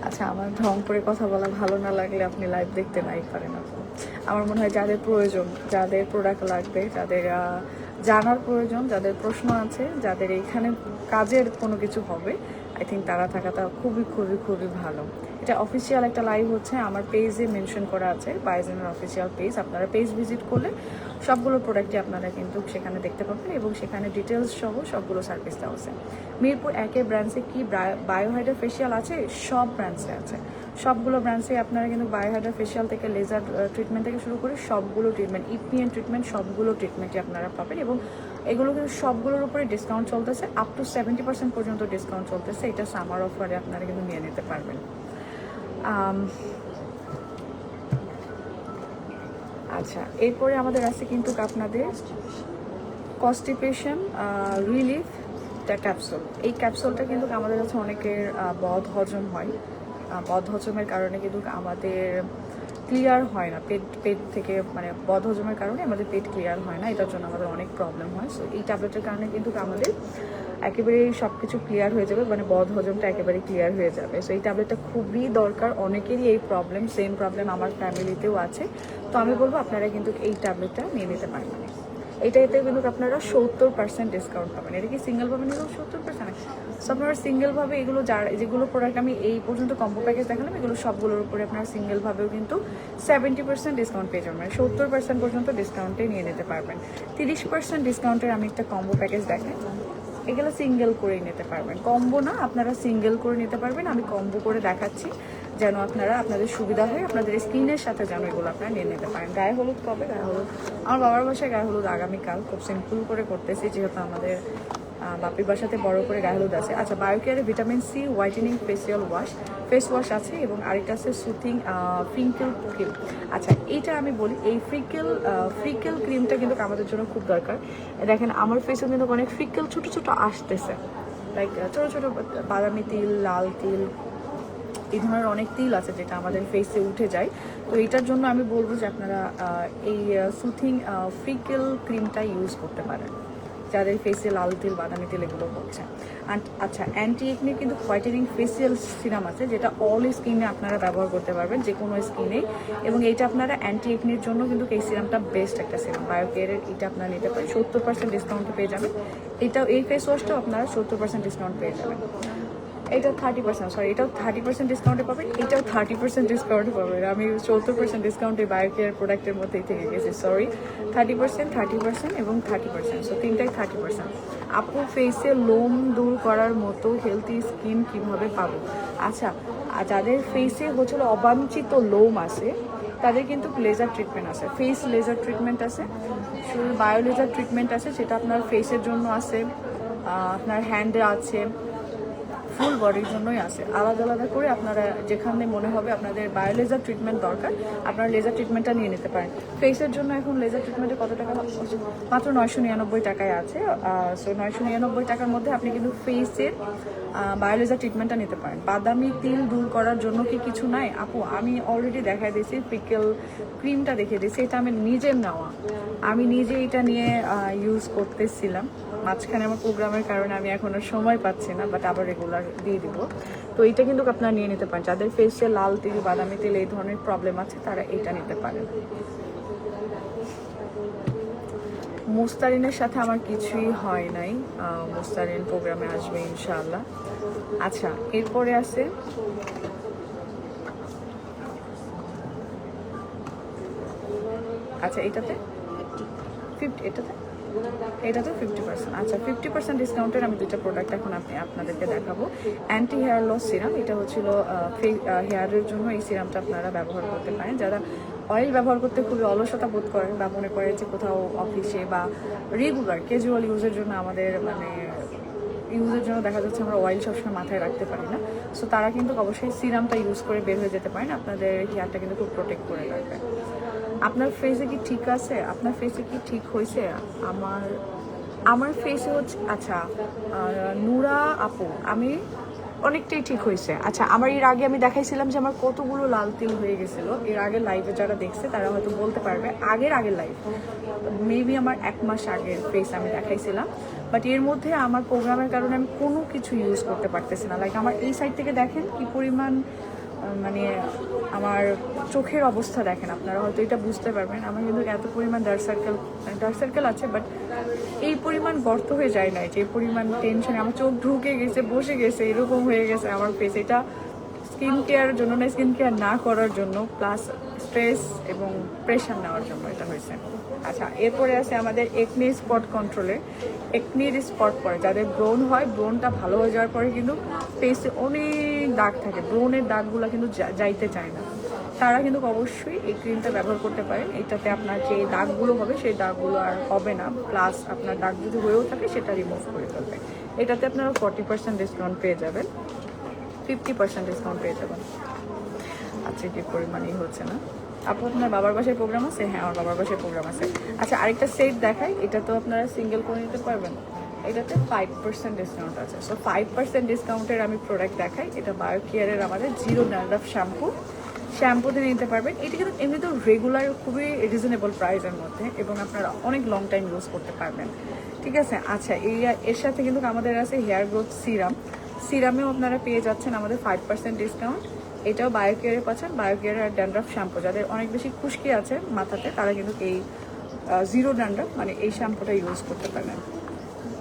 আচ্ছা, আমার ঢং করে কথা বলা ভালো না লাগলে আপনি লাইভ দেখতে নাই পারেন। আমার মনে হয় যাদের প্রয়োজন, যাদের প্রোডাক্ট লাগবে, যাদের জানার প্রয়োজন, যাদের প্রশ্ন আছে, যাদের এইখানে কাজের কোনো কিছু হবে, আই থিঙ্ক তারা থাকাটা খুবই খুবই খুবই ভালো। এটা অফিসিয়াল একটা লাইভ হচ্ছে, আমার পেজে মেনশন করা আছে, বায়োজেনের অফিসিয়াল পেজ। আপনারা পেজ ভিজিট করলে সবগুলো প্রোডাক্টই আপনারা কিন্তু সেখানে দেখতে পাবেন এবং সেখানে ডিটেলস সহ সবগুলো সার্ভিস দেওয়া আছে। মিরপুর 1-এর ব্র্যান্ডসে কি বায়োহাইড্রা ফেশিয়াল আছে? সব ব্র্যান্ডসে আছে, সবগুলো ব্র্যান্ডসে আপনারা কিন্তু বায়োহাইড্রা ফেশিয়াল থেকে লেজার ট্রিটমেন্ট থেকে শুরু করে সবগুলো ট্রিটমেন্ট, ইপিএন ট্রিটমেন্ট, সবগুলো ট্রিটমেন্টই আপনারা পাবেন। এবং এগুলো কিন্তু সবগুলোর উপরে ডিসকাউন্ট চলতেছে, আপ টু 70% পর্যন্ত ডিসকাউন্ট চলতেছে। এটা সামার অফারে আপনারা কিন্তু নিয়ে নিতে পারবেন। আচ্ছা, এরপরে আমাদের আছে কিন্তু আপনাদের কনস্টিপেশন রিলিফ ক্যাপসুল। এই ক্যাপসুলটা কিন্তু আমাদের কাছে অনেকের বদ হজম হয়, বদ হজমের কারণে কিন্তু আমাদের ক্লিয়ার হয় না, পেট থেকে, মানে বদ হজমের কারণে আমাদের পেট ক্লিয়ার হয় না, এটার জন্য আমাদের অনেক প্রবলেম হয়। সো এই ট্যাবলেটের কারণে কিন্তু আমাদের একেবারেই সব কিছু ক্লিয়ার হয়ে যাবে, মানে বদ হজমটা একেবারে ক্লিয়ার হয়ে যাবে। সো এই ট্যাবলেটটা খুবই দরকার, অনেকেরই এই প্রবলেম, সেম প্রবলেম আমার ফ্যামিলিতেও আছে। তো আমি বলবো আপনারা কিন্তু এই ট্যাবলেটটা নিয়ে নিতে পারবেন। এটাতে কিন্তু আপনারা 70% ডিসকাউন্ট পাবেন। এটা কি সিঙ্গেলভাবে নিলেও 70%? সো আপনারা সিঙ্গেলভাবে এগুলো যেগুলো প্রোডাক্ট আমি এই পর্যন্ত কম্বো প্যাকেজ দেখালাম, এগুলো সবগুলোর উপরে আপনারা সিঙ্গেলভাবেও কিন্তু 70% ডিসকাউন্ট পেয়ে যাবেন, মানে 70% পর্যন্ত ডিসকাউন্টে নিয়ে নিতে পারবেন। 30% ডিসকাউন্টের আমি একটা কম্বো প্যাকেজ দেখাই, এগুলো সিঙ্গেল করেই নিতে পারবেন, কম্বো না, আপনারা সিঙ্গেল করে নিতে পারবেন। আমি কম্বো করে দেখাচ্ছি যেন আপনাদের সুবিধা হয়, আপনাদের স্কিনের সাথে যেন এগুলো আপনারা নিয়ে নিতে পারেন। গায়ে হলুদ কবে? গায়ে হলুদ আমার বাবার বাসায় গায়ে হলুদ আগামীকাল, খুব সিম্পল করে করতেছি যেহেতু আমাদের বাপির বাসাতে বড় করে গায়ে হলুদ আছে। আচ্ছা, বায়োকেয়ারের vitamin C whitening face wash আছে এবং আরেকটা আছে সুথিং ফ্রিঙ্কেল ক্রিম। আচ্ছা, এইটা আমি বলি, এই ফ্রিকেল ক্রিমটা কিন্তু আমাদের জন্য খুব দরকার। দেখেন আমার ফেসে কিন্তু অনেক ফ্রিকেল ছোটো ছোটো আসতেছে, লাইক ছোটো ছোটো বাদামি তিল, লাল তিল, এই ধরনের অনেক তিল আছে যেটা আমাদের ফেসে উঠে যায়। তো এইটার জন্য আমি বলবো যে আপনারা এই সুথিং ফ্রিকেল ক্রিমটা ইউজ করতে পারেন যাদের ফেসে লাল তিল, বাদামি তিল এগুলো হচ্ছে। আচ্ছা, অ্যান্টি একনির কিন্তু হোয়াইটেনিং ফেসিয়াল সিরাম আছে যেটা অল স্কিনে আপনারা ব্যবহার করতে পারবেন, যে কোনো স্কিনে। এবং এইটা আপনারা অ্যান্টি একনির জন্য কিন্তু এই সিরামটা বেস্ট একটা সিরাম, বায়োকেয়ারের। এটা আপনারা নিতে পারেন, 70% ডিসকাউন্টে পেয়ে যাবেন। এই ফেস ওয়াশটাও আপনারা 70% ডিসকাউন্ট পেয়ে যাবেন। এটাও 30%, সরি, এটাও 30% ডিসকাউন্টে পাবেন, এটাও 30% ডিসকাউন্টে পাবেন। আমি 70% ডিসকাউন্টে বায়োকেয়ার প্রোডাক্টের মধ্যেই থেকে গেছি, সরি। 30% এবং 30%, সো তিনটাই 30%। আপু, ফেসে লোম দূর করার মতো হেলদি স্কিন কিভাবে পাবো? আচ্ছা, যাদের ফেসে হচ্ছিল অবাঞ্ছিত লোম আছে তাদের কিন্তু লেজার ট্রিটমেন্ট আছে, ফেস লেজার ট্রিটমেন্ট আছে, শুধু বায়ো লেজার ট্রিটমেন্ট আছে, সেটা আপনার ফেসের জন্য আছে, আপনার হ্যান্ডে আছে, ফুল বডির জন্যই আছে। আলাদা আলাদা করে আপনারা যেখানে মনে হবে আপনাদের বায়োলেজার ট্রিটমেন্ট দরকার, আপনারা লেজার ট্রিটমেন্টটা নিয়ে নিতে পারেন। ফেসের জন্য এখন লেজার ট্রিটমেন্টে কত টাকা? মাত্র 999 টাকায় আছে। সো 999 টাকার মধ্যে আপনি কিন্তু ফেসের বায়োলেজার ট্রিটমেন্টটা নিতে পারেন। বাদামি তিল দূর করার জন্য কি কিছু নাই? আপু, আমি অলরেডি দেখাই দিয়েছি, ফ্রিকেল ক্রিমটা দেখিয়ে দিয়েছি, এটা আমি নিজের নেওয়া, আমি নিজে এটা নিয়ে ইউজ করতেছিলাম। মাঝখানে আমার প্রোগ্রামের কারণে আমি এখনো সময় পাচ্ছি না, বাট আবার রেগুলার দিয়ে দিব। তো এটা কিন্তু আপনারা নিয়ে নিতে পারেন, যাদের ফেসে লাল তিল, বাদামি তিল এই ধরনের প্রবলেম আছে তারা এটা নিতে পারেন। মুস্তারিনের সাথে আমার কিছুই হয় নাই, মুস্তারিন প্রোগ্রামে আসবে ইনশাআল্লাহ। আচ্ছা, এরপরে আছে আচ্ছা এটাতে 50, এটাতে 50%। আচ্ছা 50% ডিসকাউন্টের আমি দুইটা প্রোডাক্ট এখন আপনাদেরকে দেখাবো। অ্যান্টি হেয়ার লস সিরাম, এটা হচ্ছিল হেয়ারের জন্য এই সিরামটা আপনারা ব্যবহার করতে পারেন। যারা অয়েল ব্যবহার করতে খুবই অলসতা বোধ করেন বা মনে করে যে কোথাও অফিসে বা রেগুলার ক্যাজুয়াল ইউজের জন্য আমাদের মানে ইউজের জন্য দেখা যাচ্ছে আমরা অয়েল সবসময় মাথায় রাখতে পারি না, সো তারা কিন্তু অবশ্যই সিরামটা ইউজ করে বের হয়ে যেতে পারেন, আপনাদের হেয়ারটা কিন্তু খুব প্রোটেক্ট করে রাখবে। আপনার ফেসে কি ঠিক আছে? আপনার ফেসে কি ঠিক হয়েছে? আমার ফেসে হচ্ছে আচ্ছা নূরা আপু, আমি অনেকটাই ঠিক হয়েছে। আচ্ছা আমার এর আগে আমি দেখাইছিলাম যে আমার কতগুলো লাল তিল হয়ে গেছিলো, এর আগের লাইভে যারা দেখছে তারা হয়তো বলতে পারবে, আগের লাইভ মেবি আমার 1 মাস আগের ফেস আমি দেখাইছিলাম। বাট এর মধ্যে আমার প্রোগ্রামের কারণে আমি কোনো কিছু ইউজ করতে পারতেছি না। লাইক আমার এই সাইড থেকে দেখেন কি পরিমাণ মানে আমার চোখের অবস্থা দেখেন, আপনারা হয়তো এটা বুঝতে পারবেন। আমার কিন্তু এত পরিমাণ ডার্ক সার্কেল আছে, বাট এই পরিমাণ গর্ত হয়ে যায় না, যে পরিমাণ টেনশনে আমার চোখ ঢুকে গেছে, বসে গেছে, এরকম হয়ে গেছে আমার ফেস। এটা স্কিন কেয়ারের জন্য না, স্কিন কেয়ার না করার জন্য প্লাস স্ট্রেস এবং প্রেশার নেওয়ার জন্য এটা হয়েছে। আচ্ছা এরপরে আছে আমাদের একনি স্পট কন্ট্রোলে। একনির স্পট পরে যাদের ব্রোন হয়, ব্রোনটা ভালো হয়ে যাওয়ার পরে কিন্তু ফেসে অনেক দাগ থাকে, ব্রোনের দাগগুলো কিন্তু যাইতে চায় না, তারা কিন্তু অবশ্যই এই ক্রিমটা ব্যবহার করতে পারেন। এটাতে আপনার যে দাগগুলো হবে সেই দাগগুলো আর হবে না, প্লাস আপনার দাগ যদি হয়েও থাকে সেটা রিমুভ করে ফেলবে। এটাতে আপনারা 40% ডিসকাউন্ট পেয়ে যাবেন, 50% ডিসকাউন্ট পেয়ে যাবেন। আচ্ছা কি পরিমাণই হচ্ছে না আপু, আপনার বাবার বাসায় প্রোগ্রাম আছে? হ্যাঁ আমার বাবার বাসায় প্রোগ্রাম আছে। আচ্ছা আরেকটা সেট দেখাই, এটা তো আপনারা সিঙ্গেল করে নিতে পারবেন, এটাতে 5% ডিসকাউন্ট আছে। সো 5% ডিসকাউন্টের আমি প্রোডাক্ট দেখাই। এটা বায়োকেয়ারের আমাদের জিরো ড্যান্ড্রাফ শ্যাম্পু দিয়ে নিতে পারবেন। এটি কিন্তু এমনিতেও রেগুলার খুবই রিজনেবল প্রাইসের মধ্যে এবং আপনারা অনেক লং টাইম ইউজ করতে পারবেন, ঠিক আছে। আচ্ছা এর সাথে কিন্তু আমাদের আছে হেয়ার গ্রোথ সিরামেও আপনারা পেয়ে যাচ্ছেন আমাদের 5% ডিসকাউন্ট। এটাও বায়োকেয়ারে পাচ্ছেন, বায়োকেয়ার আর ড্যান্ড্রাফ শ্যাম্পু, যাদের অনেক বেশি খুশকি আছে মাথাতে তারা কিন্তু এই জিরো ড্যান্ড্রাফ মানে এই শ্যাম্পুটা ইউজ করতে পারেন।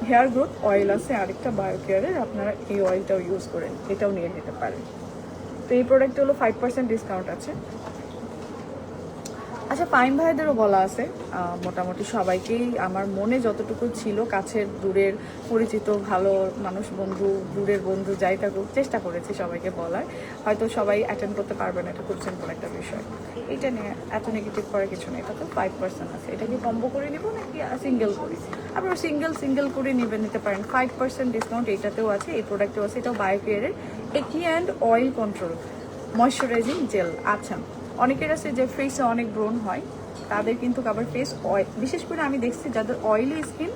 হেয়ার গ্রোথ অয়েল আছে আরেকটা বায়োকেয়ারের, আপনারা এই অয়েলটাও ইউজ করেন, এটাও নিয়ে নিতে পারেন। তো এই প্রোডাক্টে হলো 5% ডিসকাউন্ট আছে। আচ্ছা ফাইম ভাইদেরও বলা আছে, মোটামুটি সবাইকেই আমার মনে যতটুকু ছিল কাছের দূরের পরিচিত ভালো মানুষ বন্ধু দূরের বন্ধু যাই থাকুক চেষ্টা করেছি সবাইকে বলার, হয়তো সবাই অ্যাটেন্ড করতে পারবে না, এটা খুব সিম্পল একটা বিষয়। এটা নিয়ে এত নেগেটিভ করার কিছু নেই, এটা তো 5% আছে। এটা কি কম্বো করে নিব নাকি সিঙ্গেল করি? আপনারা সিঙ্গেল করে নিতে পারেন। 5% ডিসকাউন্ট এটাতেও আছে, এই প্রোডাক্টেও আছে। এটাও বায়োকেয়ারের একটি and oil control moisturizing gel. আচ্ছা অনেকের আছে যে ফেসে অনেক ব্রণ হয়, তাদের কিন্তু আবার ফেস অয়েল, বিশেষ করে আমি দেখছি যাদের অয়েলি স্কিন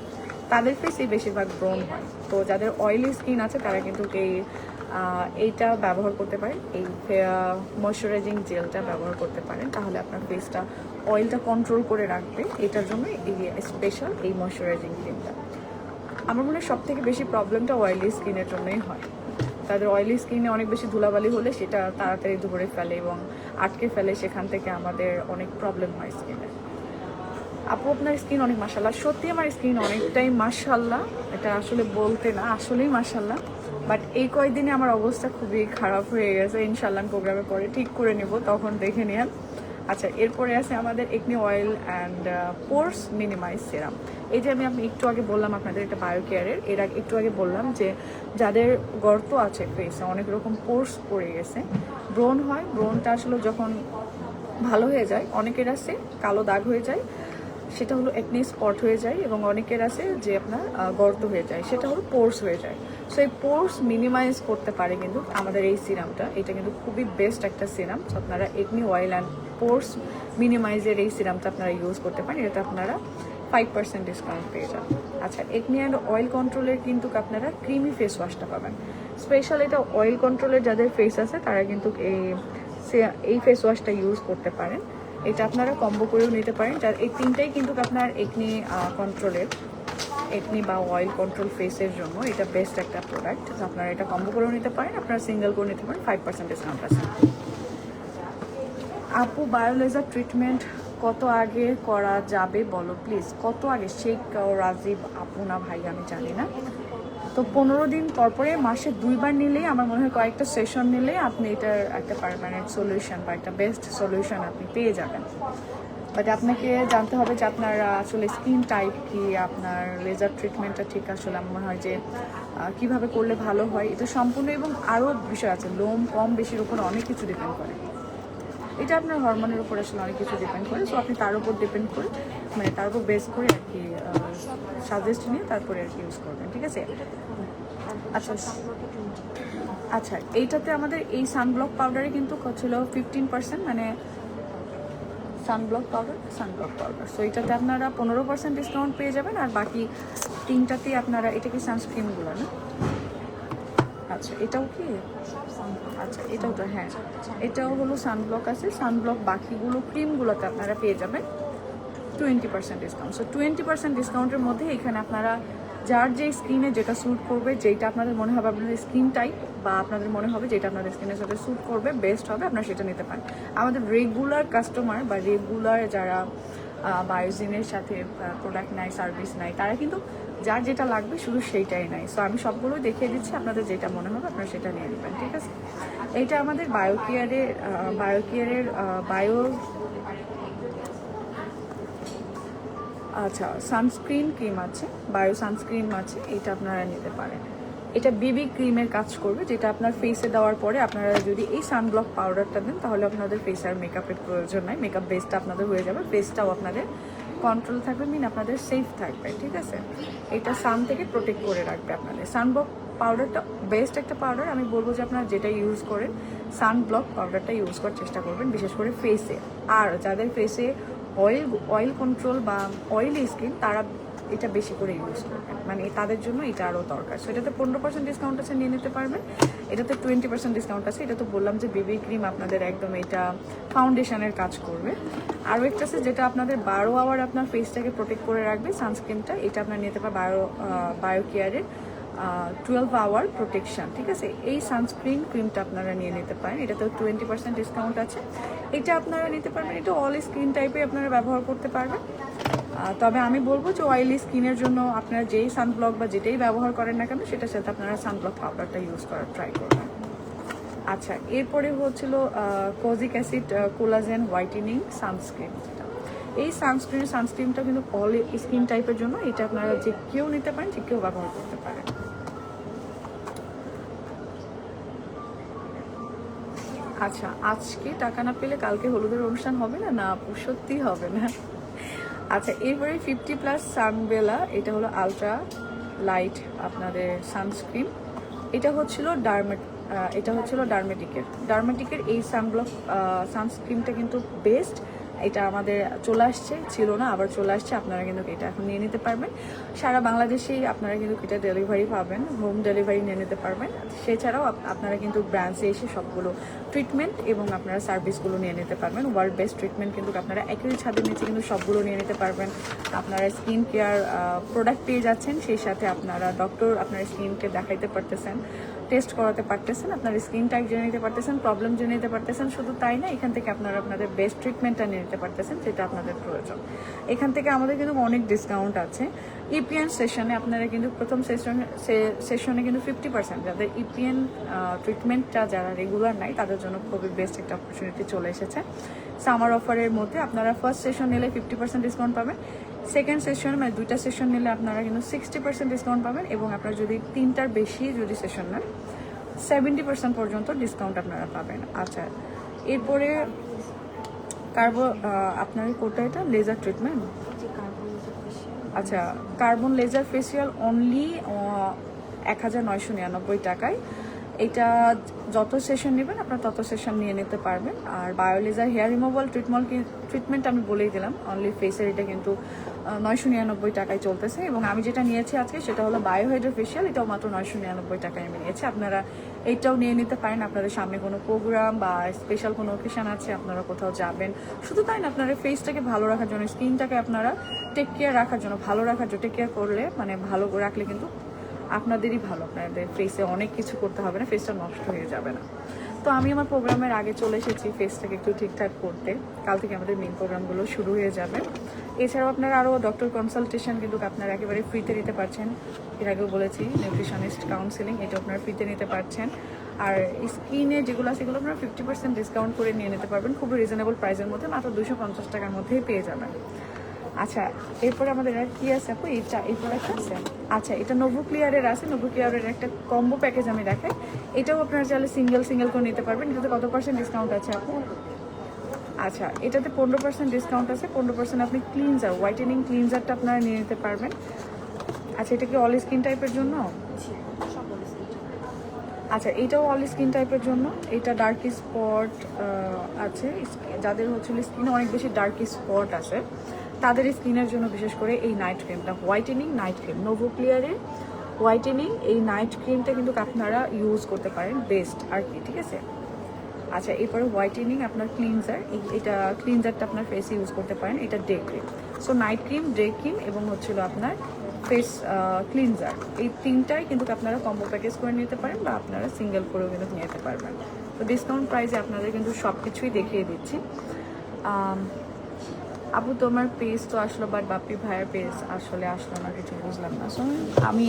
তাদের ফেসে বেশিরভাগ ব্রণ হয়। তো যাদের অয়েলি স্কিন আছে তারা কিন্তু এইটা ব্যবহার করতে পারেন, এই ময়শ্চারাইজিং জেলটা ব্যবহার করতে পারেন, তাহলে আপনার ফেসটা অয়েলটা কন্ট্রোল করে রাখবে। এটার জন্য এই স্পেশাল এই ময়শ্চারাইজিং ক্রিমটা। আমার মনে হয় সব থেকে বেশি প্রবলেমটা অয়েলি স্কিনের জন্যই হয়। তাদের অয়েলি স্কিনে অনেক বেশি ধুলাবালি হলে সেটা তাড়াতাড়ি ধরে ফেলে এবং আটকে ফেলে, সেখান থেকে আমাদের অনেক প্রবলেম হয় স্কিনে। আপু আপনার স্কিন অনেক মাশাল্লাহ, সত্যি আমার স্কিন অনেকটাই মাশাল্লাহ, এটা আসলে বলতে না আসলেই মাশাল্লাহ। বাট এই কয়েকদিনে আমার অবস্থা খুবই খারাপ হয়ে গেছে, ইনশাল্লাহ প্রোগ্রামে পরে ঠিক করে নেব, তখন দেখে নিন। আচ্ছা এরপরে আছে আমাদের acne oil and pores minimize serum. এই যে আমি একটু আগে বললাম আপনাদের এটা বায়োকেয়ারের, এর আগে একটু আগে বললাম যে যাদের গর্ত আছে ফেসে, অনেক রকম পোর্স পড়ে গেছে, ব্রণ হয়, ব্রণটা আসলে যখন ভালো হয়ে যায়, অনেকের আছে কালো দাগ হয়ে যায়, সেটা হলো একনি স্পট হয়ে যায়, এবং অনেকের আছে যে আপনার গর্ত হয়ে যায়, সেটা হলো পোর্স হয়ে যায়। সো এই পোর্স মিনিমাইজ করতে পারে কিন্তু আমাদের এই সিরামটা, এটা কিন্তু খুবই বেস্ট একটা সিরাম। সো আপনারা একনি অয়েল অ্যান্ড পোর্স মিনিমাইজের এই সিরামটা আপনারা ইউজ করতে পারেন, এটা আপনারা 5% ডিসকাউন্ট পেয়ে যান। আচ্ছা একনি অ্যান্ড অয়েল কন্ট্রোলের কিন্তু আপনারা ক্রিমি ফেস ওয়াশটা পাবেন স্পেশাল। এটা অয়েল কন্ট্রোলের যাদের ফেস আছে তারা কিন্তু এই ফেস ওয়াশটা ইউজ করতে পারেন, এটা আপনারা কম্বো করেও নিতে পারেন। যার এই তিনটাই কিন্তু আপনার একনি কন্ট্রোলের, একনি বা অয়েল কন্ট্রোল ফেসের জন্য এটা বেস্ট একটা প্রোডাক্ট। আপনারা এটা কম্বো করেও নিতে পারেন, আপনারা সিঙ্গেল করে নিতে পারেন, 5% ডিসকাউন্ট আছে। আপু বায়োলেজার ট্রিটমেন্ট কত আগে করা যাবে বলো প্লিজ? কত আগে? শেখ রাজীব আপু না ভাই আমি জানি না। তো 15 দিন পরে মাসে 2 বার নিলেই আমার মনে হয়, কয়েকটা সেশন নিলে আপনি এটার একটা পারমানেন্ট সলিউশন বা একটা বেস্ট সলিউশন আপনি পেয়ে যাবেন। বাট আপনাকে জানতে হবে যে আপনার আসলে স্কিন টাইপ কি, আপনার লেজার ট্রিটমেন্টটা ঠিক আসলে আমার মনে হয় যে কীভাবে করলে ভালো হয়, এটা সম্পূর্ণ, এবং আরও বিষয় আছে, লোম কম বেশির উপর অনেক কিছু ডিপেন্ড করে। এটা আপনার হরমোনের উপর আসলে অনেক কিছু ডিপেন্ড করে। সো আপনি তার উপর ডিপেন্ড করে, মানে তার উপর বেস করে আর কি সাজেস্ট নিয়ে তারপরে আর কি ইউজ করবেন, ঠিক আছে? আচ্ছা আচ্ছা, এইটাতে আমাদের এই সানব্লক পাউডারে কিন্তু ছিল 15%, মানে সানব্লক পাউডার। সো এটাতে আপনারা 15% ডিসকাউন্ট পেয়ে যাবেন, আর বাকি তিনটাতেই আপনারা, এটা কি সানস্ক্রিনগুলো না? আচ্ছা, এটাও কি? আচ্ছা, এটাও তো, হ্যাঁ, এটাও হলো সানব্লক আছে। সানব্লক বাকিগুলো ক্রিমগুলোতে আপনারা পেয়ে যাবেন 20% ডিসকাউন্ট। সো 20% ডিসকাউন্টের মধ্যে এখানে আপনারা যার যে স্কিনে যেটা স্যুট করবে, যেটা আপনাদের মনে হবে আপনাদের স্কিন টাইপ, বা আপনাদের মনে হবে যেটা আপনাদের স্কিনের সাথে স্যুট করবে, বেস্ট হবে, আপনারা সেটা নিতে পারেন। আমাদের রেগুলার কাস্টমার বা রেগুলার যারা বায়োজিনের সাথে প্রোডাক্ট নেয়, সার্ভিস নেয়, তারা কিন্তু যার যেটা লাগবে শুধু সেইটাই নেয়। সো আমি সবগুলোই দেখিয়ে দিচ্ছি, আপনাদের যেটা মনে হবে আপনারা সেটা নিয়ে নেবেন, ঠিক আছে? এইটা আমাদের বায়োকেয়ারের আচ্ছা, সানস্ক্রিন ক্রিম আছে, বায়ো সানস্ক্রিন আছে, এটা আপনারা নিতে পারেন। এটা বিবি ক্রিমের কাজ করবে, যেটা আপনার ফেসে দেওয়ার পরে আপনারা যদি এই সানব্লক পাউডারটা দেন, তাহলে আপনাদের ফেসে আর মেকআপের প্রয়োজন নাই, মেকআপ বেসটা আপনাদের হয়ে যাবে, ফেসটাও আপনাদের কন্ট্রোল থাকবে, আপনাদের সেফ থাকবে, ঠিক আছে? এটা সান থেকে প্রোটেক্ট করে রাখবে আপনাদের। সানব্লক পাউডারটা বেস্ট একটা পাউডার, আমি বলবো যে আপনারা যেটা ইউজ করেন সানব্লক পাউডারটা ইউজ করার চেষ্টা করবেন, বিশেষ করে ফেসে। আর যাদের ফেসে অয়েল কন্ট্রোল বা অয়েলি স্কিন, তারা এটা বেশি করে ইউজ করবেন, মানে তাদের জন্য এটা আরও দরকার। সো এটাতে 15% ডিসকাউন্ট আছে, নিয়ে নিতে পারবেন। এটাতে 20% ডিসকাউন্ট আছে। এটা তো বললাম যে বিবি ক্রিম আপনাদের একদম এটা ফাউন্ডেশনের কাজ করবে। আরও একটা আছে যেটা আপনাদের 12 আওয়ার আপনার ফেসটাকে প্রোটেক্ট করে রাখবে, সানস্ক্রিনটা। এটা আপনার নিতে পারেন বায়োকেয়ারের 12 আওয়ার প্রোটেকশন, ঠিক আছে? এই সানস্ক্রিন ক্রিমটা আপনারা নিয়ে নিতে পারেন, এটাতেও 20% ডিসকাউন্ট আছে। এটা আপনারা নিতে পারবেন, এটা অল স্কিন টাইপে আপনারা ব্যবহার করতে পারবেন। তবে আমি বলবো যে অয়েলি স্কিনের জন্য আপনারা যেই সানব্লক বা যেটাই ব্যবহার করেন না কেন, সেটার সাথে আপনারা সানব্লক পাউডারটা ইউজ করার ট্রাই করবেন। আচ্ছা, এরপরে হচ্ছিল kojic acid collagen whitening sunscreen. এই সানস্ক্রিনটা কিন্তু অল স্কিন টাইপের জন্য, এটা আপনারা যে কেউ নিতে পারেন, যে কেউ ব্যবহার করতে পারেন। আচ্ছা, আজকে টাকা না পেলে কালকে হলুদের অনুষ্ঠান হবে না? না, সত্যি হবে না। আচ্ছা, এরপরে 50+ সানবেলা, এটা হলো আলট্রা লাইট আপনাদের সানস্ক্রিন। এটা হচ্ছিল ডার্মেটিকের এই সানস্ক্রিনটা কিন্তু বেস্ট। এটা আমাদের চলে আসছে, ছিল না, আবার চলে আসছে। আপনারা কিন্তু এটা এখন নিয়ে নিতে পারবেন। সারা বাংলাদেশেই আপনারা কিন্তু এটা ডেলিভারি পাবেন, হোম ডেলিভারি নিয়ে নিতে পারবেন। সেছাড়াও আপনারা কিন্তু ব্রাঞ্চে এসে সবগুলো ট্রিটমেন্ট এবং আপনারা সার্ভিসগুলো নিয়ে নিতে পারবেন। ওয়ার্ল্ড বেস্ট ট্রিটমেন্ট কিন্তু আপনারা একই ছাদের নিচে কিন্তু সবগুলো নিয়ে নিতে পারবেন। আপনারা স্কিন কেয়ার প্রোডাক্ট পেয়ে যাচ্ছেন, সেই সাথে আপনারা ডক্টর আপনার স্কিনকে দেখাইতে পারতেছেন, টেস্ট করাতে পারতেছেন, আপনার স্কিন টাইপ জেনে নিতে পারতেছেন, প্রবলেম জেনে নিতে পারতেছেন। শুধু তাই না, এখান থেকে আপনারা আপনাদের বেস্ট ট্রিটমেন্টটা নিয়ে নিতে পারতেছেন, যেটা আপনাদের প্রয়োজন। এখান থেকে আমাদের কিন্তু অনেক ডিসকাউন্ট আছে। ইপিএন সেশনে আপনারা কিন্তু প্রথম সেশনে কিন্তু 50%, যাদের ইপিএন ট্রিটমেন্টটা যারা রেগুলার নাই, তাদের জন্য খুবই বেস্ট একটা অপরচুনিটি চলে এসেছে। সামার অফারের মধ্যে আপনারা ফার্স্ট সেশন নিলে 50% ডিসকাউন্ট পাবেন, সেকেন্ড সেশন মানে 2টা সেশন নিলে আপনারা কিন্তু 60% ডিসকাউন্ট পাবেন, এবং আপনারা যদি 3টার বেশি যদি সেশন নেন 70% পর্যন্ত ডিসকাউন্ট আপনারা পাবেন। আচ্ছা, এরপরে আপনার কোটা, এটা লেজার ট্রিটমেন্ট। আচ্ছা, কার্বন লেজার ফেসিয়াল অনলি 1999 টাকায়। এটা যত সেশন নেবেন আপনার তত সেশন নিয়ে নিতে পারবেন। আর বায়োলেজার হেয়ার রিমুভাল ট্রিটমেন্ট আমি বলেই দিলাম, অনলি ফেসের, এটা কিন্তু 999 টাকায় চলতেছে। এবং আমি যেটা নিয়েছি আজকে সেটা হলো বায়োহাইড্রা ফেসিয়াল, এটাও মাত্র 999 টাকায় আমি নিয়েছি। আপনারা এইটাও নিয়ে নিতে পারেন। আপনাদের সামনে কোনো প্রোগ্রাম বা স্পেশাল কোনো অকেশন আছে, আপনারা কোথাও যাবেন, শুধু তাই না, আপনারা ফেসটাকে ভালো রাখার জন্য, স্কিনটাকে আপনারা টেক কেয়ার রাখার জন্য, টেক কেয়ার করলে, মানে ভালো রাখলে কিন্তু আপনাদেরই ভালো। আপনাদের ফেসে অনেক কিছু করতে হবে না, ফেসটা নষ্ট হয়ে যাবে না। তো আমি আমার প্রোগ্রামের আগে চলে এসেছি ফেসটাকে একটু ঠিকঠাক করতে। কাল থেকে আমাদের মেন প্রোগ্রামগুলো শুরু হয়ে যাবে। এছাড়াও আপনারা আরও ডক্টর কনসালটেশন কিন্তু আপনারা একেবারে ফ্রিতে নিতে পারছেন। এর আগেও বলেছি, নিউট্রিশনিস্ট কাউন্সিলিং, এটা আপনারা ফ্রিতে নিতে পারছেন। আর স্কিনে যেগুলো আছে সেগুলো আপনারা 50% ডিসকাউন্ট করে নিয়ে নিতে পারবেন, খুবই রিজনেবল প্রাইসের মধ্যে, মাত্র 250 টাকার মধ্যেই পেয়ে যাবেন। আচ্ছা, এরপরে আমাদের আর কি আছে আপু? এই প্রোডাক্ট আছে। আচ্ছা, এটা নোভো ক্লিয়ারের আছে। নোভো ক্লিয়ারের একটা কম্বো প্যাকেজ আমি দেখাই। এটাও আপনারা চাইলে সিঙ্গেল করে নিতে পারবেন। এটাতে কত পার্সেন্ট ডিসকাউন্ট আছে আপু? আচ্ছা, এটাতে 15% ডিসকাউন্ট আছে। 15% আপনি ক্লিনজার, হোয়াইটেনিং ক্লিনজারটা আপনারা নিয়ে নিতে পারবেন। আচ্ছা, এটা কি অল স্কিন টাইপের জন্য? আচ্ছা, এটাও অল স্কিন টাইপের জন্য। এটা ডার্ক স্পট আছে, যাদের হচ্ছে স্কিনে অনেক বেশি ডার্ক স্পট আছে তাদের স্কিনের জন্য বিশেষ করে এই নাইট ক্রিমটা, হোয়াইটেনিং নাইট ক্রিম, নোভো ক্লিয়ারের হোয়াইটেনিং এই নাইট ক্রিমটা কিন্তু আপনারা ইউজ করতে পারেন, বেস্ট আর কি, ঠিক আছে। আচ্ছা, এরপরে হোয়াইটেনিং আপনার ক্লিনজার, এটা ক্লিনজারটা আপনার ফেসে ইউজ করতে পারেন। এটা day cream, so night cream, day cream এবং হচ্ছিল আপনার ফেস ক্লিনজার, এই তিনটাই কিন্তু আপনারা কম্বো প্যাকেজ করে নিতে পারেন বা আপনারা সিঙ্গেল করেও কিন্তু নিতে পারবেন। তো ডিসকাউন্ট প্রাইসে আপনাদের কিন্তু সব কিছুই দেখিয়ে দিচ্ছি। আপু তোমার পেজ তো আসলো, বাট বাপ্পি ভাইয়ের পেজ আসলে আসলো না, কিছু বুঝলাম না। সো আমি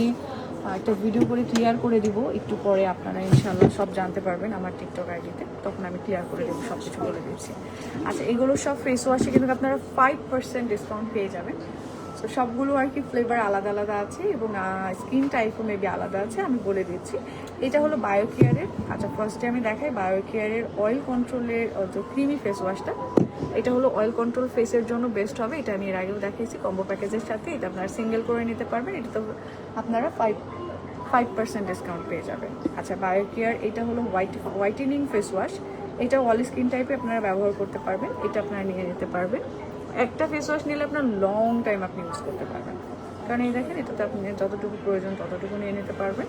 একটা ভিডিও করে ক্লিয়ার করে দিব একটু পরে, আপনারা ইনশাল্লাহ সব জানতে পারবেন আমার টিকটক আইডিতে, তখন আমি ক্লিয়ার করে দেবো, সব কিছু বলে দিচ্ছি। আচ্ছা, এগুলো সব ফেস ওয়াশে কিন্তু আপনারা 5% ডিসকাউন্ট পেয়ে যাবেন। তো সবগুলো আর কি ফ্লেভার আলাদা আলাদা আছে এবং স্কিন টাইপও মেবি আলাদা আছে, আমি বলে দিচ্ছি। এটা হলো বায়োকেয়ারের। আচ্ছা, ফার্স্টে আমি দেখাই বায়োকেয়ারের অয়েল কন্ট্রোলের ক্রিমি ফেস ওয়াশটা। এটা হলো অয়েল কন্ট্রোল ফেসের জন্য বেস্ট হবে, এটা আমি এর আগেও দেখিয়েছি কম্বো প্যাকেজের সাথে। এটা আপনারা সিঙ্গেল করে নিতে পারবেন, এটা তো আপনারা 5% ডিসকাউন্ট পেয়ে যাবেন। আচ্ছা, বায়োকেয়ার এটা হলো হোয়াইটেনিং ফেস ওয়াশ, এটা অল স্কিন টাইপে আপনারা ব্যবহার করতে পারবেন, এটা আপনারা নিয়ে নিতে পারবেন। একটা ফেস ওয়াশ নিলে আপনার লং টাইম আপনি ইউজ করতে পারবেন, কারণ এই দেখেন এটাতে আপনি যতটুকু প্রয়োজন ততটুকু নিয়ে নিতে পারবেন।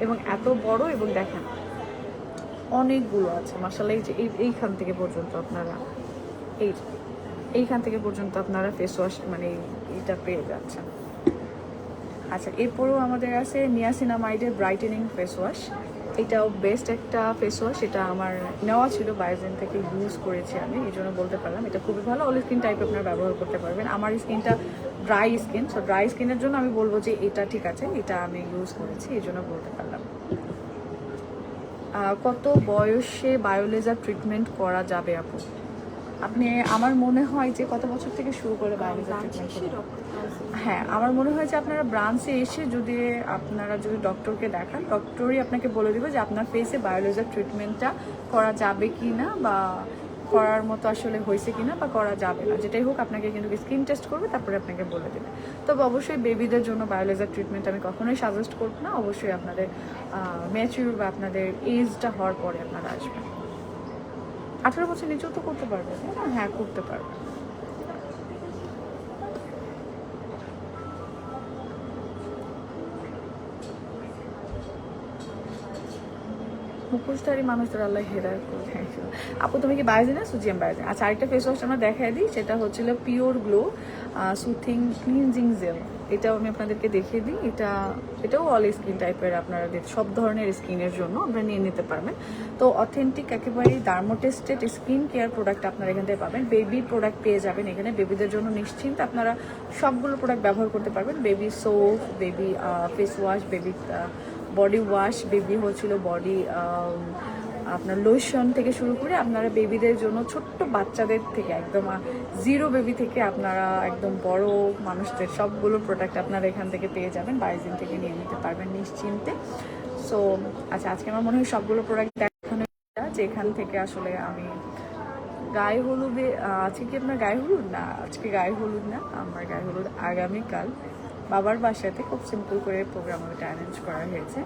এবং এত বড়, এবং দেখেন অনেকগুলো আছে মাশাআল্লাহ। এই যে এইখান থেকে পর্যন্ত আপনারা এইখান থেকে পর্যন্ত আপনারা ফেস ওয়াশ মানে এটা পেয়ে যাচ্ছেন। আচ্ছা, এরপরেও আমাদের আছে নিয়াসিনামাইডের ব্রাইটেনিং ফেস ওয়াশ। এটাও বেস্ট একটা ফেস ওয়াশ, এটা আমার নেওয়া ছিল, বায়োজেন থেকে ইউজ করেছি আমি, এই জন্য বলতে পারলাম এটা খুবই ভালো। অল স্কিন টাইপ আপনারা ব্যবহার করতে পারবেন। আমার স্কিনটা ড্রাই স্কিন, সো ড্রাই স্কিনের জন্য আমি বলবো যে এটা ঠিক আছে, এটা আমি ইউজ করেছি, এই জন্য বলতে পারলাম। কত বয়সে বায়োলেজার ট্রিটমেন্ট করা যাবে আপু? আপনি, আমার মনে হয় যে কত বছর থেকে শুরু করে বায়োলেজার ট্রিটমেন্ট? হ্যাঁ, আমার মনে হয় যে আপনারা ব্রাঞ্চে এসে যদি ডক্টরকে দেখান, ডক্টরই আপনাকে বলে দেবে যে আপনার ফেসে বায়োলেজার ট্রিটমেন্টটা করা যাবে কি না, বা করার মতো আসলে হয়েছে কিনা, বা করা যাবে না, যেটাই হোক আপনাকে কিন্তু স্কিন টেস্ট করবে, তারপরে আপনাকে বলে দেবে। তবে অবশ্যই বেবিদের জন্য বায়োলেজার ট্রিটমেন্ট আমি কখনোই সাজেস্ট করবো না, অবশ্যই আপনাদের ম্যাচিউর বা আপনাদের এজটা হওয়ার পরে আপনারা আসবেন। 18 বছর নিচেও তো করতে পারবে, হ্যাঁ করতে পারবে। মুখোশধারী মানুষদের আল্লাহ হেদায়েত করুন। আপু তুমি কি বায়োজেন? সুজিয়াম বায়োজেন। আচ্ছা, আরেকটা ফেস ওয়াশ আমরা দেখাই দিই, সেটা হচ্ছিল pure glow soothing cleansing gel. এটাও আমি আপনাদেরকে দেখিয়ে দিই। এটাও অল স্কিন টাইপের, আপনারা সব ধরনের স্কিনের জন্য আপনারা নিয়ে নিতে পারবেন। তো অথেন্টিক একেবারেই ডার্মোটেস্টেড স্কিন কেয়ার প্রোডাক্ট আপনারা এখান থেকে পাবেন। বেবি প্রোডাক্ট পেয়ে যাবেন এখানে, বেবিদের জন্য নিশ্চিন্ত আপনারা সবগুলো প্রোডাক্ট ব্যবহার করতে পারবেন। Baby soap, baby face wash, baby body wash, baby হচ্ছিল বডি আপনার লোশন থেকে শুরু করে আপনারা বেবিদের জন্য, ছোট্ট বাচ্চাদের থেকে একদম জিরো বেবি থেকে আপনারা একদম বড় মানুষদের সবগুলো প্রোডাক্ট আপনারা এখান থেকে পেয়ে যাবেন, বায়োজেন থেকে নিয়ে নিতে পারবেন নিশ্চিন্তে। সো আচ্ছা, আজকে আমার মনে হয় সবগুলো প্রোডাক্ট দেখানো, যে এখান থেকে আসলে আমি গায়ে হলুদে, আজকে কি আপনার গায়ে হলুদ? না, আজকে গায়ে হলুদ না, আমার গায়ে হলুদ আগামীকাল বাবার বাসাতে খুব সিম্পল করে প্রোগ্রাম ওটা অ্যারেঞ্জ করা হয়েছে।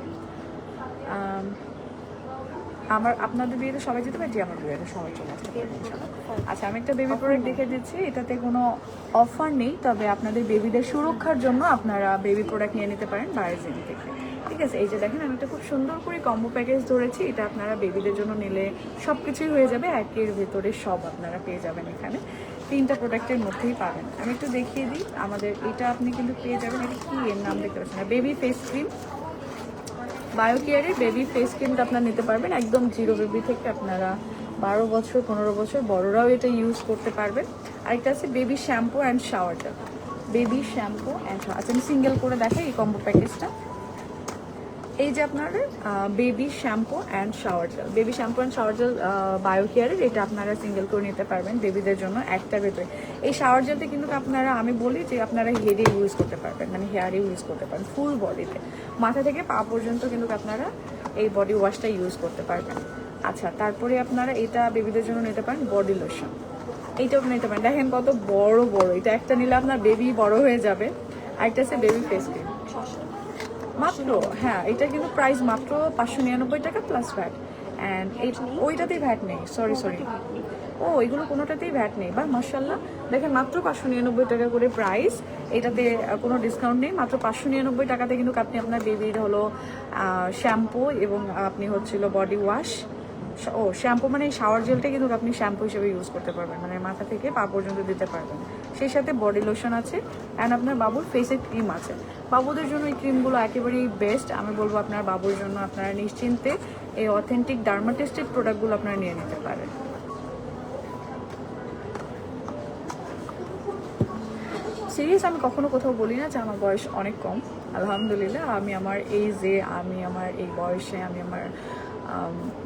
আপনাদের বিয়েতে সবাই যেতে পারে? জি, আমার বিয়েতে সবাই চলে আসতে পারবে ইনশাআল্লাহ। আচ্ছা, আমি একটা বেবি প্রোডাক্ট দেখে দিচ্ছি, এটাতে কোনো অফার নেই, তবে আপনাদের বেবিদের সুরক্ষার জন্য আপনারা বেবি প্রোডাক্ট নিয়ে নিতে পারেন বায়োজেন থেকে, ঠিক আছে। এই যে দেখেন, আমি একটা খুব সুন্দর করে কম্বো প্যাকেজ ধরেছি, এটা আপনারা বেবিদের জন্য নিলে সব কিছুই হয়ে যাবে, একের ভেতরে সব আপনারা পেয়ে যাবেন এখানে, 3টা প্রোডাক্টের মধ্যেই পাবেন। আমি একটু দেখিয়ে দিই আমাদের এটা, আপনি কিন্তু পেয়ে যাবেন, এটা কি এর নাম দেখতে পাচ্ছেন না, বেবি ফেস ক্রিম, বায়োকেয়ারের বেবি ফেস ক্রিমটা আপনারা নিতে পারবেন একদম জিরো বেবি থেকে, আপনারা 12 বছর 15 বছর বড়রাও এটা ইউজ করতে পারবেন। আরেকটা আছে বেবি শ্যাম্পু অ্যান্ড শাওয়ারটা, বেবি শ্যাম্পু অ্যান্ড শাওয়ার। আচ্ছা, আমি সিঙ্গেল করে দেখাই এই কম্বো প্যাকেজটা। এই যে আপনার baby shampoo and shower gel, baby shampoo and shower gel bio কেয়ারের, এটা আপনারা সিঙ্গেল করে নিতে পারবেন বেবিদের জন্য একটার ভেতরে। এই শাওয়ার জেলটা কিন্তু আপনারা, আমি বলি যে আপনারা হেডে ইউজ করতে পারবেন, মানে হেয়ারে ইউজ করতে পারেন, ফুল বডিতে মাথা থেকে পা পর্যন্ত কিন্তু আপনারা এই বডি ওয়াশটা ইউজ করতে পারবেন। আচ্ছা, তারপরে আপনারা এটা বেবিদের জন্য নিতে পারেন বডি লোশন, এইটাও নিতে পারেন। দেখেন কত বড় বড়, এটা একটা নিলে আপনার বেবি বড় হয়ে যাবে। আরেকটা আছে বেবি ফেস ক্রিম, মাত্র, হ্যাঁ এটা কিন্তু প্রাইস মাত্র 599 টাকা প্লাস ভ্যাট। অ্যান্ড এই ওইটাতেই ভ্যাট নেই, সরি ও এগুলো কোনোটাতেই ভ্যাট নেই। বা মাশাআল্লাহ, দেখেন মাত্র 599 টাকা করে প্রাইস, এটাতে কোনো ডিসকাউন্ট নেই। মাত্র 599 টাকাতে কিন্তু আপনি আপনার বেবির হলো শ্যাম্পু এবং আপনি হচ্ছিল বডি ওয়াশ, ও শ্যাম্পু মানে শাওয়ার জেলটা কিন্তু আপনি শ্যাম্পু হিসেবে ইউজ করতে পারবেন, মানে মাথা থেকে পা পর্যন্ত দিতে পারবেন। সেই সাথে বডি লোশন আছে অ্যান্ড আপনার বাবুর ফেসের ক্রিম আছে। বাবুদের জন্য এই ক্রিমগুলো একেবারেই বেস্ট। আমি বলবো আপনার বাবুর জন্য আপনারা নিশ্চিন্তে এই অথেন্টিক ডার্মাটেস্টেড প্রোডাক্টগুলো আপনারা নিয়ে নিতে পারেন। সিরিয়াস, আমি কখনো কোথাও বলি না যে আমার বয়স অনেক কম। আলহামদুলিল্লাহ, আমি আমার এইজে, আমি আমার এই বয়সে, আমি আমার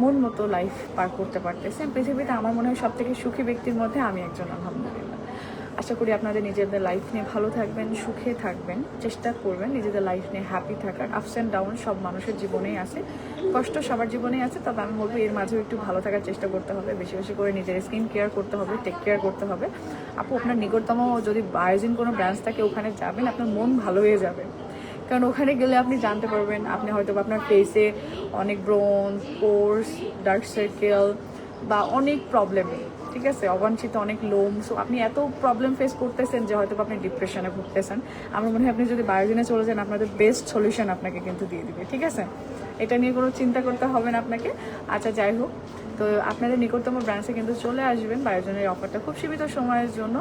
মন মতো লাইফ পার করতে পারতেছি। পৃথিবীতে আমার মনে হয় সব থেকে সুখী ব্যক্তির মধ্যে আমি একজন, আলহামদুলিল্লাহ। আশা করি আপনাদের নিজেদের লাইফ নিয়ে ভালো থাকবেন, সুখে থাকবেন, চেষ্টা করবেন নিজেদের লাইফ নিয়ে হ্যাপি থাকার। আপস অ্যান্ড ডাউন সব মানুষের জীবনেই আছে, কষ্ট সবার জীবনেই আছে। তবে আমি বলবো এর মাঝেও একটু ভালো থাকার চেষ্টা করতে হবে, বেশি বেশি করে নিজের স্কিন কেয়ার করতে হবে, টেক কেয়ার করতে হবে। আপু, আপনার নিকটতম যদি বায়োজিন কোনো ব্রাঞ্চ থাকে ওখানে যাবেন, আপনার মন ভালো হয়ে যাবে। কারণ ওখানে গেলে আপনি জানতে পারবেন আপনি হয়তো আপনার ফেসে অনেক ব্রন, পোর্স, ডার্ক সার্কেল বা অনেক প্রবলেম, ঠিক আছে, অবাঞ্ছিত অনেক লোম, সো আপনি এত প্রবলেম ফেস করতেছেন যে হয়তো আপনি ডিপ্রেশনে ভুগতেছেন। আমার মনে হয় আপনি যদি বায়োজিনে চলে যান, আপনাদের বেস্ট সলিউশন আপনাকে কিন্তু দিয়ে দিবে, ঠিক আছে। এটা নিয়ে কোনো চিন্তা করতে হবে না আপনাকে। আচ্ছা, যাই হোক, তো আপনাদের নিকটতম ব্রাঞ্চে কিন্তু চলে আসবেন। বায়োজনের অফারটা খুব সীমিত সময়ের জন্য।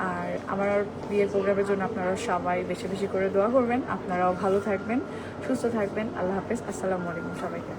আর আমার বিয়ের প্রোগ্রামের জন্য আপনারা সবাই বেশি বেশি করে দোয়া করবেন। আপনারাও ভালো থাকবেন, সুস্থ থাকবেন। আল্লাহ হাফেজ, আসসালামু আলাইকুম সবাইকে।